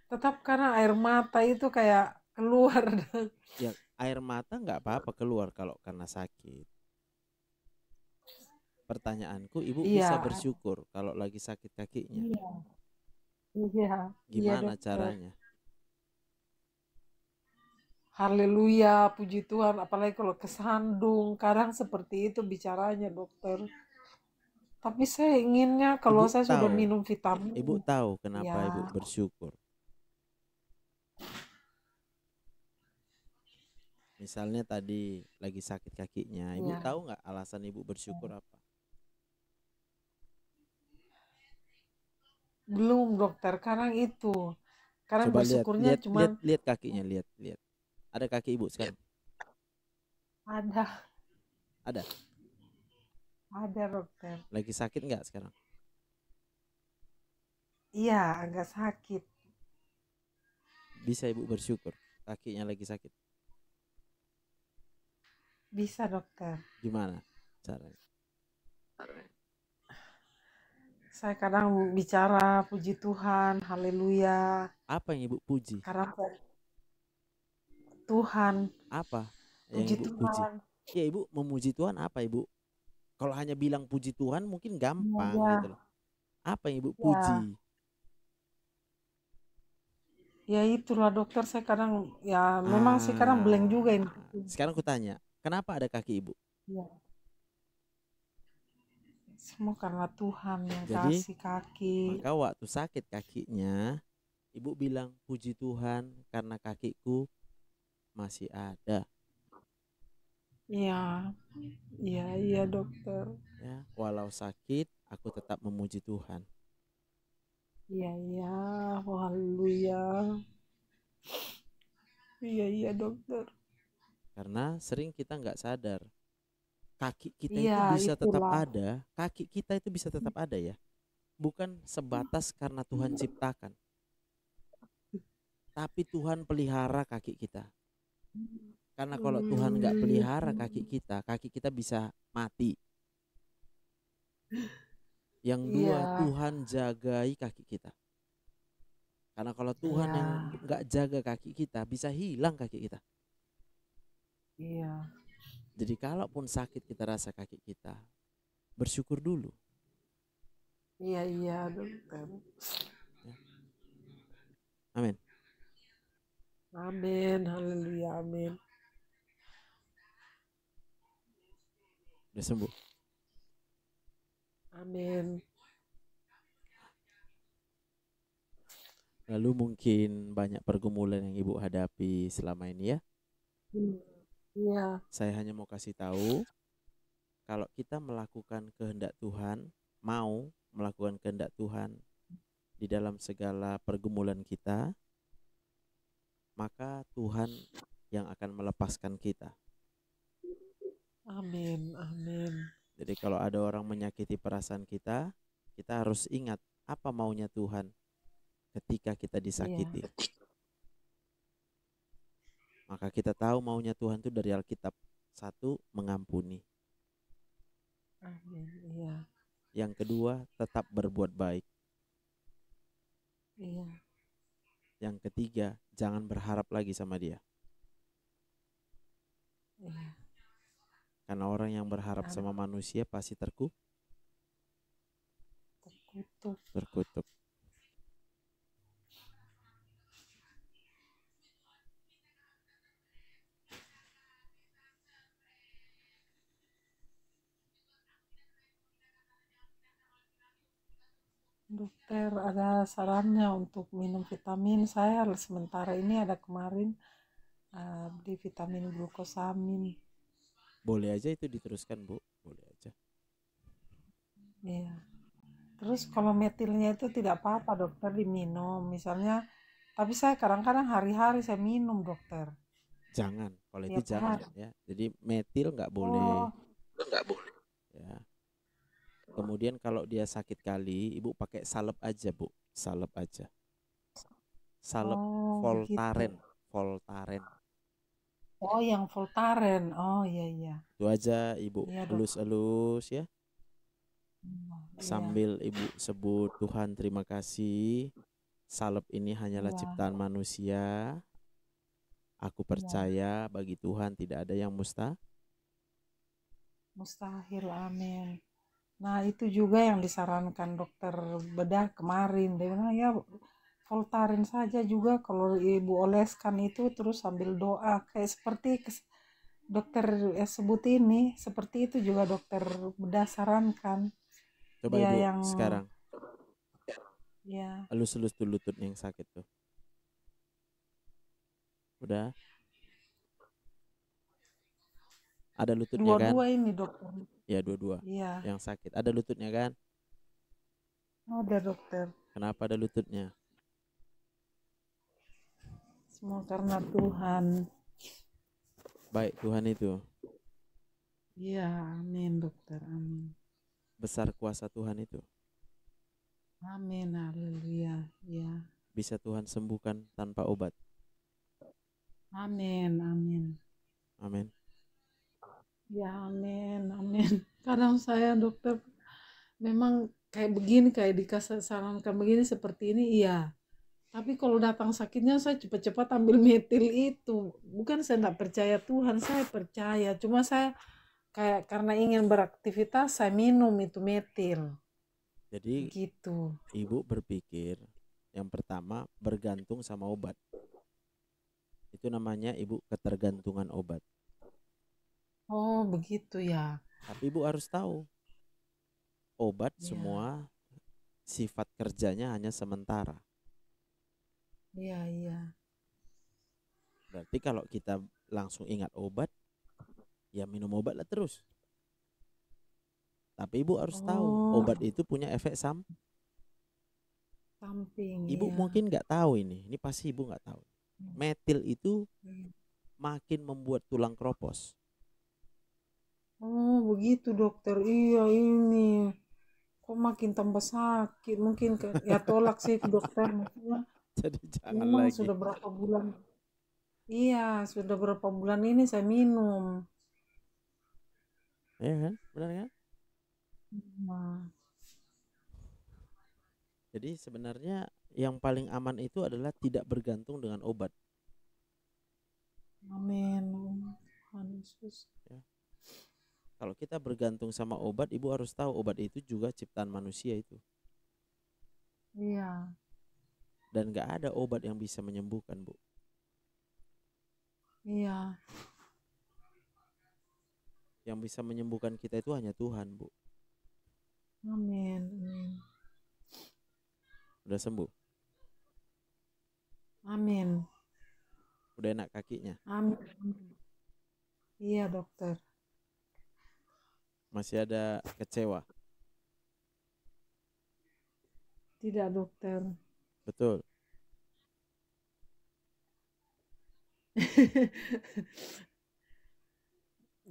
tetap karena air mata itu kayak keluar. Ya air mata nggak apa-apa keluar kalau karena sakit. Pertanyaanku, ibu bisa Iya, bersyukur kalau lagi sakit kakinya? iya, iya, iya Gimana dokter. caranya? Haleluya, puji Tuhan. Apalagi kalau kesandung, kadang seperti itu bicaranya dokter. Tapi saya inginnya kalau Ibu saya sudah tahu, minum vitamin, ibu tahu kenapa ibu ya, bersyukur? Misalnya tadi lagi sakit kakinya, ibu ya, tahu nggak alasan ibu bersyukur apa? belum dokter. Kadang itu, kadang Coba lihat, bersyukurnya lihat, cuman lihat, lihat kakinya, lihat, lihat. Ada kaki ibu sekarang? ada, Ada. ada dokter. Lagi sakit nggak sekarang? Iya, agak sakit. Bisa ibu bersyukur kakinya lagi sakit? Bisa dokter. Gimana caranya? Saya kadang bicara puji Tuhan, haleluya. Apa yang ibu puji? Karena Tuhan, Apa yang puji ibu puji? Tuhan. Ya ibu memuji Tuhan apa ibu? Kalau hanya bilang puji Tuhan mungkin Iya, gampang ya, gitu loh. Apa yang ibu ya. puji? Ya itulah dokter, saya kadang ya memang sih kadang blank juga ini. Sekarang aku tanya, kenapa ada kaki ibu? Ya, semua karena Tuhan yang Jadi kasih kaki. maka waktu sakit kakinya, ibu bilang puji Tuhan karena kakiku masih ada. Iya, iya, iya dokter. Ya, walau sakit aku tetap memuji Tuhan. Iya, iya, oh, haleluya. Iya, iya dokter. Karena sering kita nggak sadar kaki kita itu Iya, bisa tetap itulah. ada, kaki kita itu bisa tetap ada ya. Bukan sebatas karena Tuhan ciptakan, tapi Tuhan pelihara kaki kita. Karena kalau Tuhan nggak pelihara kaki kita bisa mati. Yang dua, Iya, Tuhan jagai kaki kita. Karena kalau Tuhan iya, yang nggak jaga kaki kita, bisa hilang kaki kita. iya, Jadi kalaupun sakit kita rasa kaki kita, bersyukur dulu. iya, iya dokter. Ya. Amin. Amin, haleluya, amin. Udah sembuh. Amin. Lalu mungkin banyak pergumulan yang ibu hadapi selama ini ya. Iya, Saya hanya mau kasih tahu, kalau kita melakukan kehendak Tuhan, mau melakukan kehendak Tuhan di dalam segala pergumulan kita, maka Tuhan yang akan melepaskan kita. amin, amin. Jadi kalau ada orang menyakiti perasaan kita, kita harus ingat apa maunya Tuhan ketika kita disakiti. Iya, Maka kita tahu maunya Tuhan itu dari Alkitab. Satu, mengampuni. amin, iya, Yang kedua, tetap berbuat baik. iya, Yang ketiga, jangan berharap lagi sama dia. iya. Karena orang yang berharap Amin. sama manusia pasti terkutuk. Terkutuk. Dokter, ada sarannya untuk minum vitamin. Saya sementara ini ada kemarin beli vitamin glukosamin. Boleh aja itu diteruskan, Bu. Boleh aja. Iya. Terus kalau metilnya itu tidak apa-apa dokter diminum. Misalnya, tapi saya kadang-kadang hari-hari saya minum dokter. Jangan, kalau itu Tiap jangan hari. ya. Jadi metil nggak boleh Oh, ya. Kemudian kalau dia sakit kali, ibu pakai salep aja, Bu. Salep aja. Salep oh begitu. Voltaren, Voltaren. Oh, yang Voltaren. Oh, iya iya. Itu aja Ibu Iya, Dok. elus-elus ya. Iya. Sambil Ibu sebut Tuhan terima kasih. Salep ini hanyalah Iya. ciptaan manusia. Aku Iya. percaya bagi Tuhan tidak ada yang Mustahil. Amin. Nah, itu juga yang disarankan dokter bedah kemarin. Dia bilang ya Voltaren saja juga kalau ibu oleskan itu terus sambil doa kayak seperti dokter sebut ini seperti itu juga dokter bedah sarankan. Coba Dia Ibu yang sekarang ya elus-elus tuh lututnya yang sakit tuh. Udah? Ada lututnya kan? dua-dua ini dokter. Ya dua-dua. Iya, Yang sakit. Ada lututnya kan? ada dokter. Kenapa ada lututnya? Semua karena Tuhan. Baik Tuhan itu. Iya, amin dokter, amin. Besar kuasa Tuhan itu. Amin, haleluya. Ya. Bisa Tuhan sembuhkan tanpa obat. Amin, amin. Amin. Ya, amin, amin. Kadang saya dokter memang kayak begini, kayak dikasih sarankan begini seperti ini, iya. Tapi kalau datang sakitnya saya cepat-cepat ambil metil itu. Bukan saya tidak percaya Tuhan, saya percaya. Cuma saya kayak karena ingin beraktivitas saya minum itu metil. Jadi Gitu. Ibu berpikir yang pertama bergantung sama obat. Itu namanya Ibu ketergantungan obat. Oh, begitu ya. Tapi Ibu harus tahu obat Iya. semua sifat kerjanya hanya sementara. Iya, iya. Berarti kalau kita langsung ingat obat, ya minum obat lah terus. Tapi Ibu harus tahu Oh, obat itu punya efek samping, Ibu iya. mungkin nggak tahu ini pasti Ibu nggak tahu. Metil itu Hmm. makin membuat tulang keropos. Oh, begitu dokter. Iya, ini. Kok makin tambah sakit? Mungkin ya tolak sih ke dokter. Maksudnya Jadi jangan memang lagi. sudah berapa bulan. Iya, sudah berapa bulan ini saya minum. Ya kan? Benar kan? Nah, Jadi sebenarnya yang paling aman itu adalah tidak bergantung dengan obat. amin. Tuhan Yesus. Ya. Kalau kita bergantung sama obat, Ibu harus tahu obat itu juga ciptaan manusia itu. Iya, Dan nggak ada obat yang bisa menyembuhkan, Bu. iya. Yang bisa menyembuhkan kita itu hanya Tuhan, Bu. Amin. Amin. Udah sembuh? Amin. Udah enak kakinya? Amin. Iya, dokter. Masih ada kecewa? Tidak, dokter. Betul.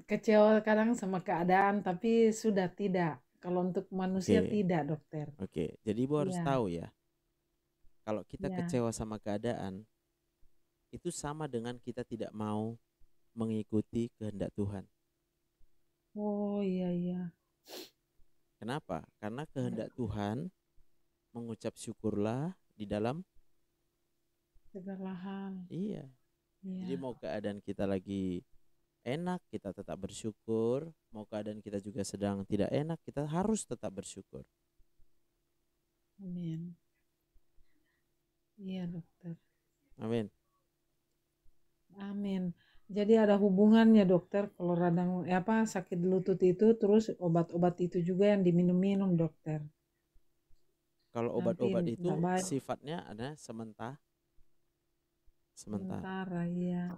Kecewa kadang sama keadaan, tapi sudah tidak. Kalau untuk manusia Oke. tidak, dokter. Oke. Jadi Ibu harus Iya, tahu ya, kalau kita iya. kecewa sama keadaan, itu sama dengan kita tidak mau mengikuti kehendak Tuhan. Oh, iya, iya. Kenapa? Karena kehendak Tuhan mengucap syukurlah di dalam Segala hal. iya. Jadi Iya. mau keadaan kita lagi enak, kita tetap bersyukur. Mau keadaan kita juga sedang tidak enak, kita harus tetap bersyukur. Amin. Iya, dokter. Amin. Amin. Jadi ada hubungannya, dokter, kalau radang sakit lutut itu terus obat-obat itu juga yang diminum-minum, dokter. Kalau Nanti obat-obat tidak itu baik. sifatnya ada sementara. Sementara, iya.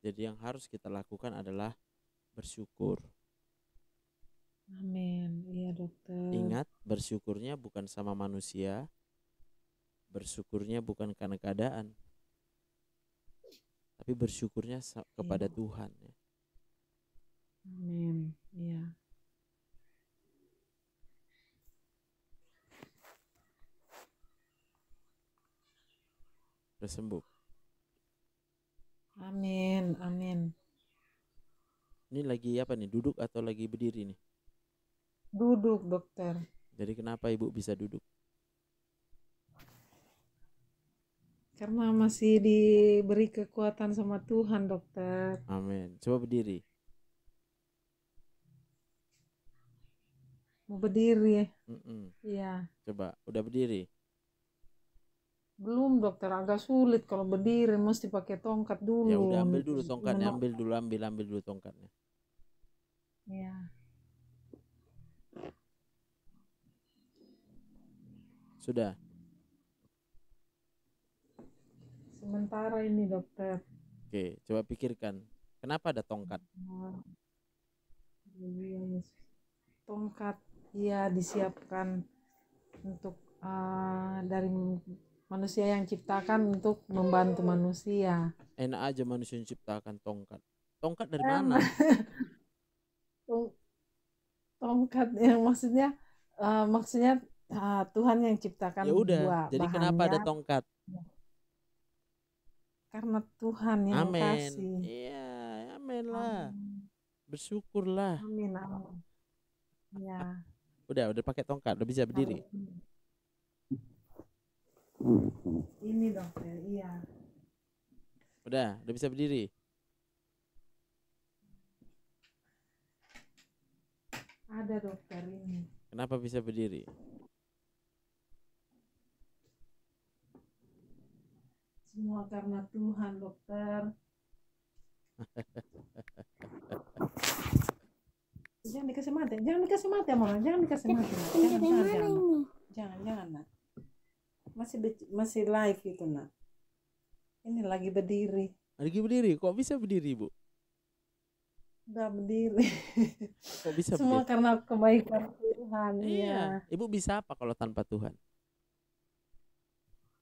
Jadi yang harus kita lakukan adalah bersyukur. Amin. Iya, dokter. Ingat, bersyukurnya bukan sama manusia, bersyukurnya bukan karena keadaan, tapi bersyukurnya kepada Iya. Tuhan ya. Amin. Iya. Udah sembuh. Amin, amin. Ini lagi apa nih? Duduk atau lagi berdiri nih? Duduk, dokter. Jadi kenapa ibu bisa duduk? Karena masih diberi kekuatan sama Tuhan, dokter. Amin. Coba berdiri. Mau berdiri, Mm-mm. iya. Coba, udah berdiri. Belum, dokter, agak sulit kalau berdiri, mesti pakai tongkat dulu. Ya udah ambil dulu tongkatnya, Menok- ambil dulu tongkatnya. Iya. Sudah. Sementara ini, dokter. Oke, coba pikirkan. Kenapa ada tongkat? Haleluya, Yesus. Tongkat, iya, disiapkan untuk dari manusia yang ciptakan untuk membantu manusia. Enak aja manusia menciptakan tongkat. Tongkat dari Enak. mana? Tongkat yang maksudnya Tuhan yang ciptakan Ya udah. dua Jadi kenapa ada bahannya tongkat? karena Tuhan yang Amin. kasih. Iya, amin lah. Amin. Bersyukurlah. Amin. Amin. Ya. Udah pakai tongkat, udah bisa berdiri. Ini dokter, iya. Udah bisa berdiri. Ada dokter ini. Kenapa bisa berdiri? Semua karena Tuhan, dokter. Jangan dikasih mati, Mama. Jangan dikasih mati. Jangan, Nak. Masih live itu, Nak. Ini lagi berdiri. Lagi berdiri, kok bisa berdiri, Bu? Udah berdiri. Kok bisa Semua berdiri? karena kebaikan Tuhan. Iya. Iya. Ibu bisa apa kalau tanpa Tuhan?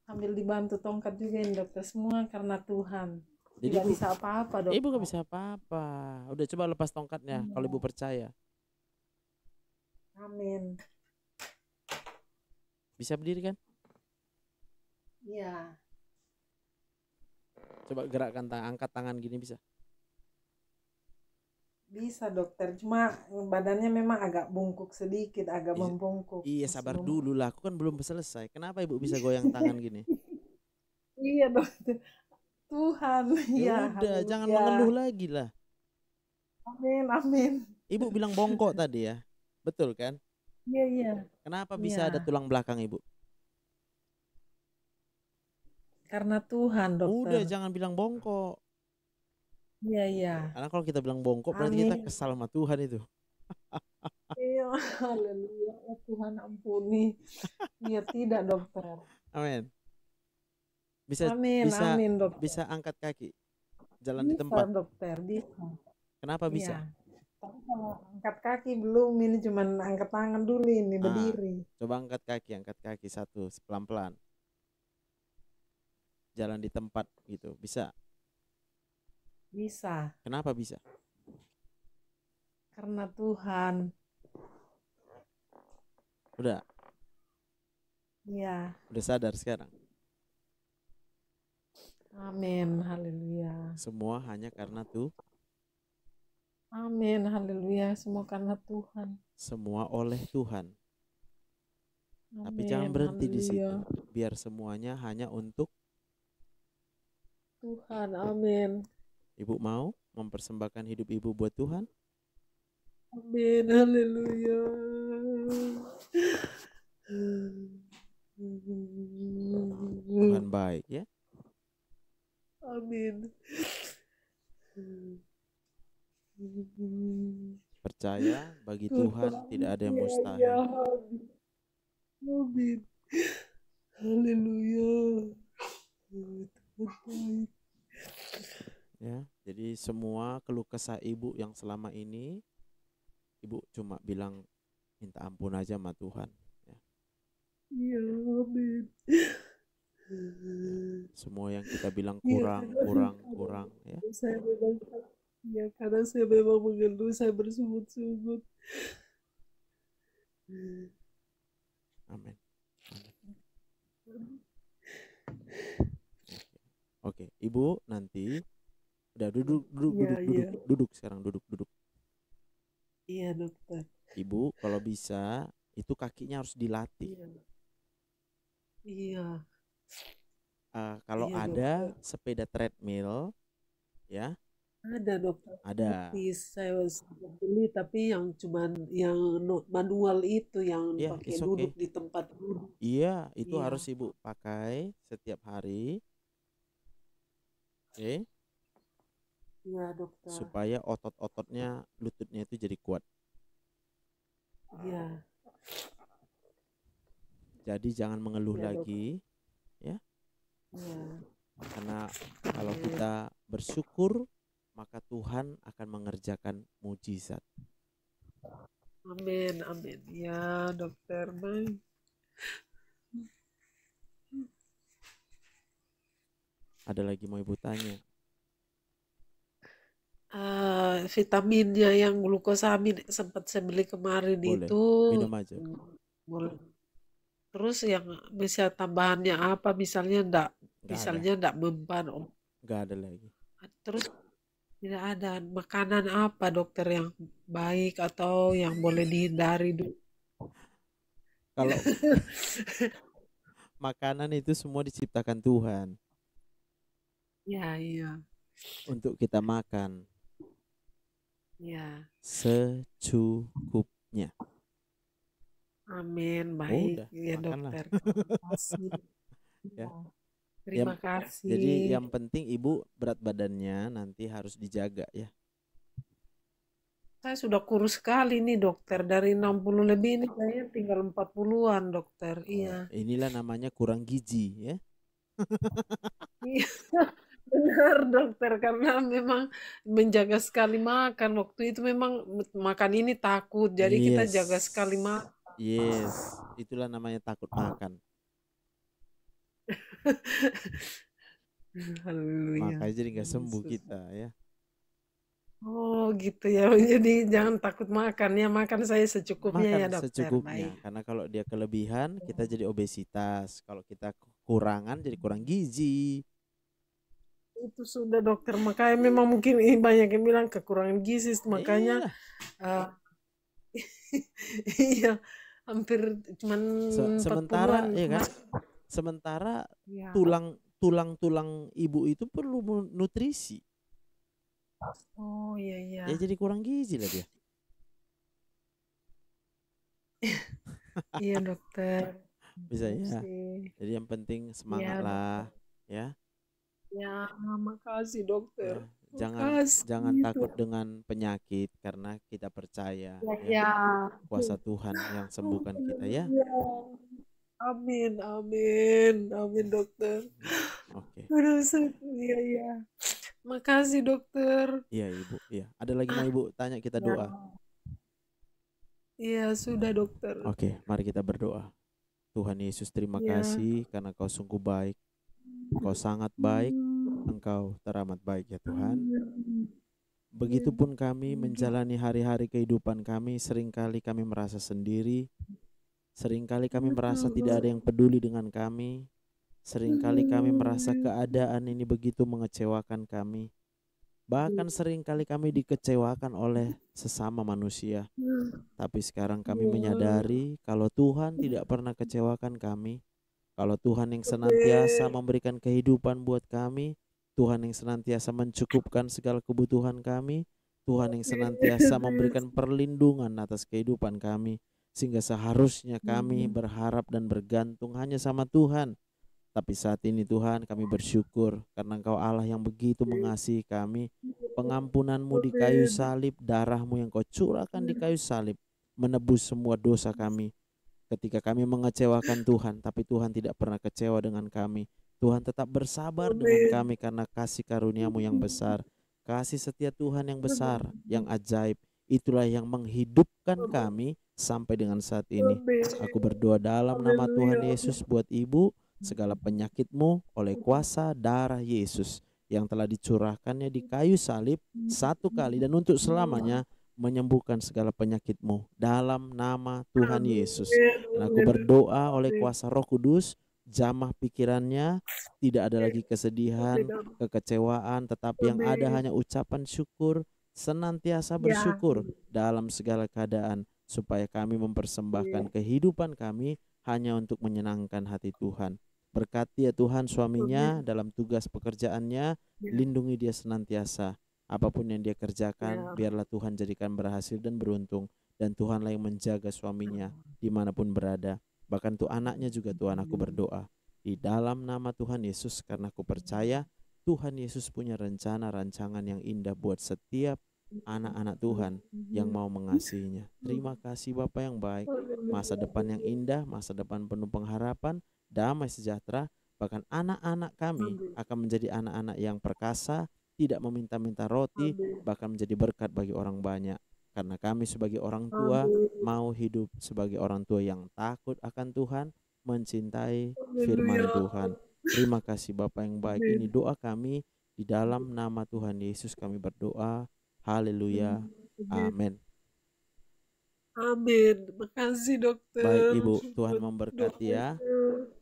Sambil dibantu tongkat juga ini, dokter. Semua karena Tuhan. Jadi Tidak Ibu, bisa apa-apa, dokter. Ibu gak bisa apa-apa. Udah coba lepas tongkatnya kalau Ibu percaya. Amin. Bisa berdiri kan? Iya. Coba gerakkan tangan, angkat tangan gini bisa. Bisa, dokter. Cuma badannya memang agak bungkuk sedikit, agak Iya. membungkuk. Iya, Masih sabar membungkuk. dulu lah. Aku kan belum selesai. Kenapa Ibu bisa goyang tangan gini? Iya, dokter. Tuhan. Ya Iya. udah, jangan haleluya. mengeluh lagi lah. Amin, amin. Ibu bilang bongkok tadi ya. Betul kan? Iya, iya. Kenapa bisa ada Iya. tulang belakang Ibu? Karena Tuhan, dokter. Udah, jangan bilang bongkok. Iya, iya. Karena kalau kita bilang bongkok berarti kita Amin. kesal sama Tuhan itu. Iya, haleluya. Oh, Tuhan ampuni. Iya, tidak, dokter. Amin. Bisa Amin, bisa amin, dokter. bisa angkat kaki. Jalan di Bisa, tempat. dokter, bisa. Kenapa bisa? Iya. Tapi kalau angkat kaki belum, ini cuman angkat tangan dulu ini, berdiri. Coba angkat kaki satu, pelan-pelan. Jalan di tempat gitu, bisa. Bisa, Kenapa bisa? karena Tuhan. Udah Iya, sadar sekarang. amin, haleluya. Semua hanya karena Amin, haleluya. Semua karena Tuhan. semua oleh Tuhan. Tapi Amin, jangan berhenti di situ. haleluya. Biar semuanya hanya untuk Tuhan, amin. Ibu mau mempersembahkan hidup Ibu buat Tuhan? Amin, haleluya. Tuhan baik ya. Amin. Percaya bagi Tuhan tidak ada yang Ya, mustahil. amin. Amin. Haleluya. Tuhan baik. Ya, jadi semua keluh kesah Ibu yang selama ini Ibu cuma bilang minta ampun aja sama Tuhan. Ya. Ya, amin. Semua yang kita bilang Iya, kurang ya. saya memang, ya karena saya memang mengeluh, saya bersungut-sungut. Amin. Oke, Ibu nanti Udah duduk, duduk, Iya, duduk, iya. duduk, duduk sekarang, duduk, duduk. Iya, dokter. Ibu, kalau bisa itu kakinya harus dilatih. Iya. Iya. Kalau Iya, ada dokter. sepeda treadmill, ya Ada, dokter. ada. Gratis. Saya sempat beli, tapi yang cuman yang manual itu yang Ya, pakai it's duduk okay. di tempat duduk. Iya, itu Iya. harus ibu pakai setiap hari, oke, Iya, dokter. supaya otot-ototnya, lututnya itu jadi kuat. Iya. Jadi jangan mengeluh Iya, dokter. lagi, ya. Iya. Karena kalau kita bersyukur, maka Tuhan akan mengerjakan mujizat. Amin, amin. Ya, dokter. Baik. Ada lagi mau ibu tanya? Vitaminnya yang glukosamin sempat saya beli kemarin Boleh, itu minum aja. boleh. Terus yang bisa tambahannya apa? Misalnya Nggak ada, misalnya enggak mempan. nggak ada lagi. Terus tidak ada makanan apa dokter yang baik atau yang boleh dihindari dulu? Kalau makanan itu semua diciptakan Tuhan Ya, iya. untuk kita makan Ya. secukupnya. Amin. Oh, Baik. udah, Ya, makanlah. dokter. Terima kasih. Ya. Terima Jadi kasih. yang penting ibu berat badannya nanti harus dijaga ya. Saya sudah kurus sekali nih dokter. Dari 60 lebih ini kayaknya tinggal 40-an dokter. Iya. Inilah namanya kurang gizi ya. Iya. Benar dokter, karena memang menjaga sekali makan. Waktu itu memang makan ini takut. Jadi kita jaga sekali makan. Yes, itulah namanya takut makan. Haleluya. Makanya jadi nggak sembuh Yesus. kita ya. Oh gitu ya. Jadi jangan takut makan ya. Makan saya secukupnya ya Makan dokter. secukupnya. Baik. Karena kalau dia kelebihan kita jadi obesitas. Kalau kita kekurangan jadi kurang gizi. Itu sudah dokter. Makanya memang mungkin ini banyak yang bilang kekurangan gizi. Makanya iya hampir cuman sementara 40-an. ya kan. Sementara Ya. tulang ibu itu perlu nutrisi. Oh iya iya. Ya jadi kurang gizi lah dia. Iya dokter. Bisa ya. Makasih. Jadi yang penting semangat Iya, lah ya. Ya, makasih dokter. Ya, Makasih, jangan takut dengan penyakit karena kita percaya Ya, ya, ya. kuasa Tuhan yang sembuhkan kita ya. Ya. Amin, amin, amin dokter. Oke. Aduh, iya, iya. Makasih dokter. Iya ibu, iya. Ada lagi mau ibu tanya kita Ya. doa? Iya sudah dokter. Oke, mari kita berdoa. Tuhan Yesus, terima Ya. kasih karena Kau sungguh baik. Kau sangat baik. Engkau teramat baik ya Tuhan. Begitupun kami menjalani hari-hari kehidupan kami, seringkali kami merasa sendiri. Seringkali kami merasa tidak ada yang peduli dengan kami. Seringkali kami merasa keadaan ini begitu mengecewakan kami. Bahkan seringkali kami dikecewakan oleh sesama manusia. Tapi sekarang kami menyadari kalau Tuhan tidak pernah kecewakan kami. Kalau Tuhan yang senantiasa memberikan kehidupan buat kami, Tuhan yang senantiasa mencukupkan segala kebutuhan kami, Tuhan yang senantiasa memberikan perlindungan atas kehidupan kami, sehingga seharusnya kami berharap dan bergantung hanya sama Tuhan. Tapi saat ini Tuhan, kami bersyukur karena Engkau Allah yang begitu mengasihi kami. Pengampunan-Mu di kayu salib, darah-Mu yang Kau curahkan di kayu salib menebus semua dosa kami. Ketika kami mengecewakan Tuhan, tapi Tuhan tidak pernah kecewa dengan kami. Tuhan tetap bersabar dengan kami karena kasih karunia-Mu yang besar. Kasih setia Tuhan yang besar, yang ajaib. Itulah yang menghidupkan kami sampai dengan saat ini. Aku berdoa dalam nama Tuhan Yesus buat ibu, segala penyakitmu oleh kuasa darah Yesus yang telah dicurahkannya di kayu salib satu kali dan untuk selamanya menyembuhkan segala penyakitmu dalam nama Tuhan Yesus. Dan aku berdoa oleh kuasa Roh Kudus, jamah pikirannya, tidak ada lagi kesedihan, Amin. kekecewaan, tetapi yang ada Amin. hanya ucapan syukur, senantiasa Ya. bersyukur dalam segala keadaan, supaya kami mempersembahkan kehidupan kami hanya untuk menyenangkan hati Tuhan. Berkati ya Tuhan suaminya Amin. dalam tugas pekerjaannya, Ya. lindungi dia senantiasa. Apapun yang dia Ya. kerjakan, biarlah Tuhan jadikan berhasil dan beruntung. Dan Tuhanlah yang menjaga suaminya dimanapun berada. Bahkan tuh anaknya juga Tuhan, aku berdoa di dalam nama Tuhan Yesus, karena aku percaya Tuhan Yesus punya rencana rancangan yang indah buat setiap anak-anak Tuhan yang mau mengasihinya. Terima kasih Bapa yang baik. Masa depan yang indah, masa depan penuh pengharapan, damai sejahtera. Bahkan anak-anak kami akan menjadi anak-anak yang perkasa, tidak meminta-minta roti, bahkan menjadi berkat bagi orang banyak. Karena kami sebagai orang tua mau hidup sebagai orang tua yang takut akan Tuhan, mencintai firman Tuhan. Terima kasih Bapa yang baik. Ini doa kami di dalam nama Tuhan Yesus kami berdoa. Haleluya. Amin. Amin. Makasih dokter. Baik Ibu, Tuhan memberkati ya.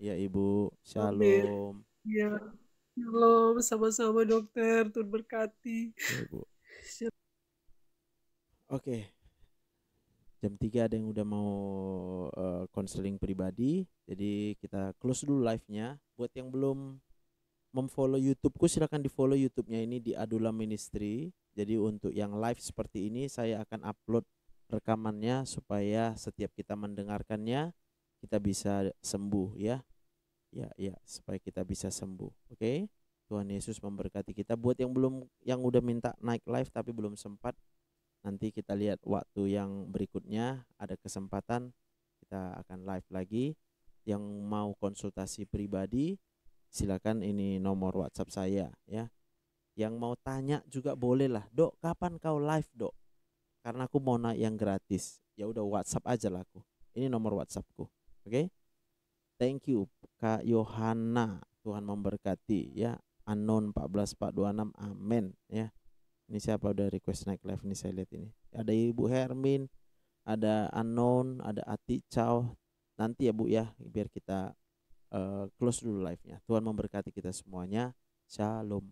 Ya Ibu, shalom. Ya, shalom, sama-sama dokter. Tuhan berkati. Ya Ibu. Oke. Jam 3 ada yang udah mau konseling pribadi. Jadi kita close dulu live-nya. Buat yang belum memfollow YouTube-ku, silakan di follow YouTube-nya ini di Adula Ministry. Jadi untuk yang live seperti ini saya akan upload rekamannya supaya setiap kita mendengarkannya kita bisa sembuh ya. Ya, supaya kita bisa sembuh. Oke? Tuhan Yesus memberkati kita. Buat yang udah minta naik live tapi belum sempat, nanti kita lihat waktu yang berikutnya ada kesempatan kita akan live lagi. Yang mau konsultasi pribadi silakan, ini nomor WhatsApp saya ya. Yang mau tanya juga boleh lah, Dok kapan kau live Dok, karena aku mau naik yang gratis. Ya udah WhatsApp aja lah aku, ini nomor WhatsAppku. Oke? Thank you Kak Yohana, Tuhan memberkati ya. Unknown 14426, amin ya. Ini siapa udah request naik live ini, saya lihat ini. Ada Ibu Hermin, ada Unknown, ada Ati Chow. Nanti ya Bu ya, biar kita close dulu live-nya. Tuhan memberkati kita semuanya. Shalom.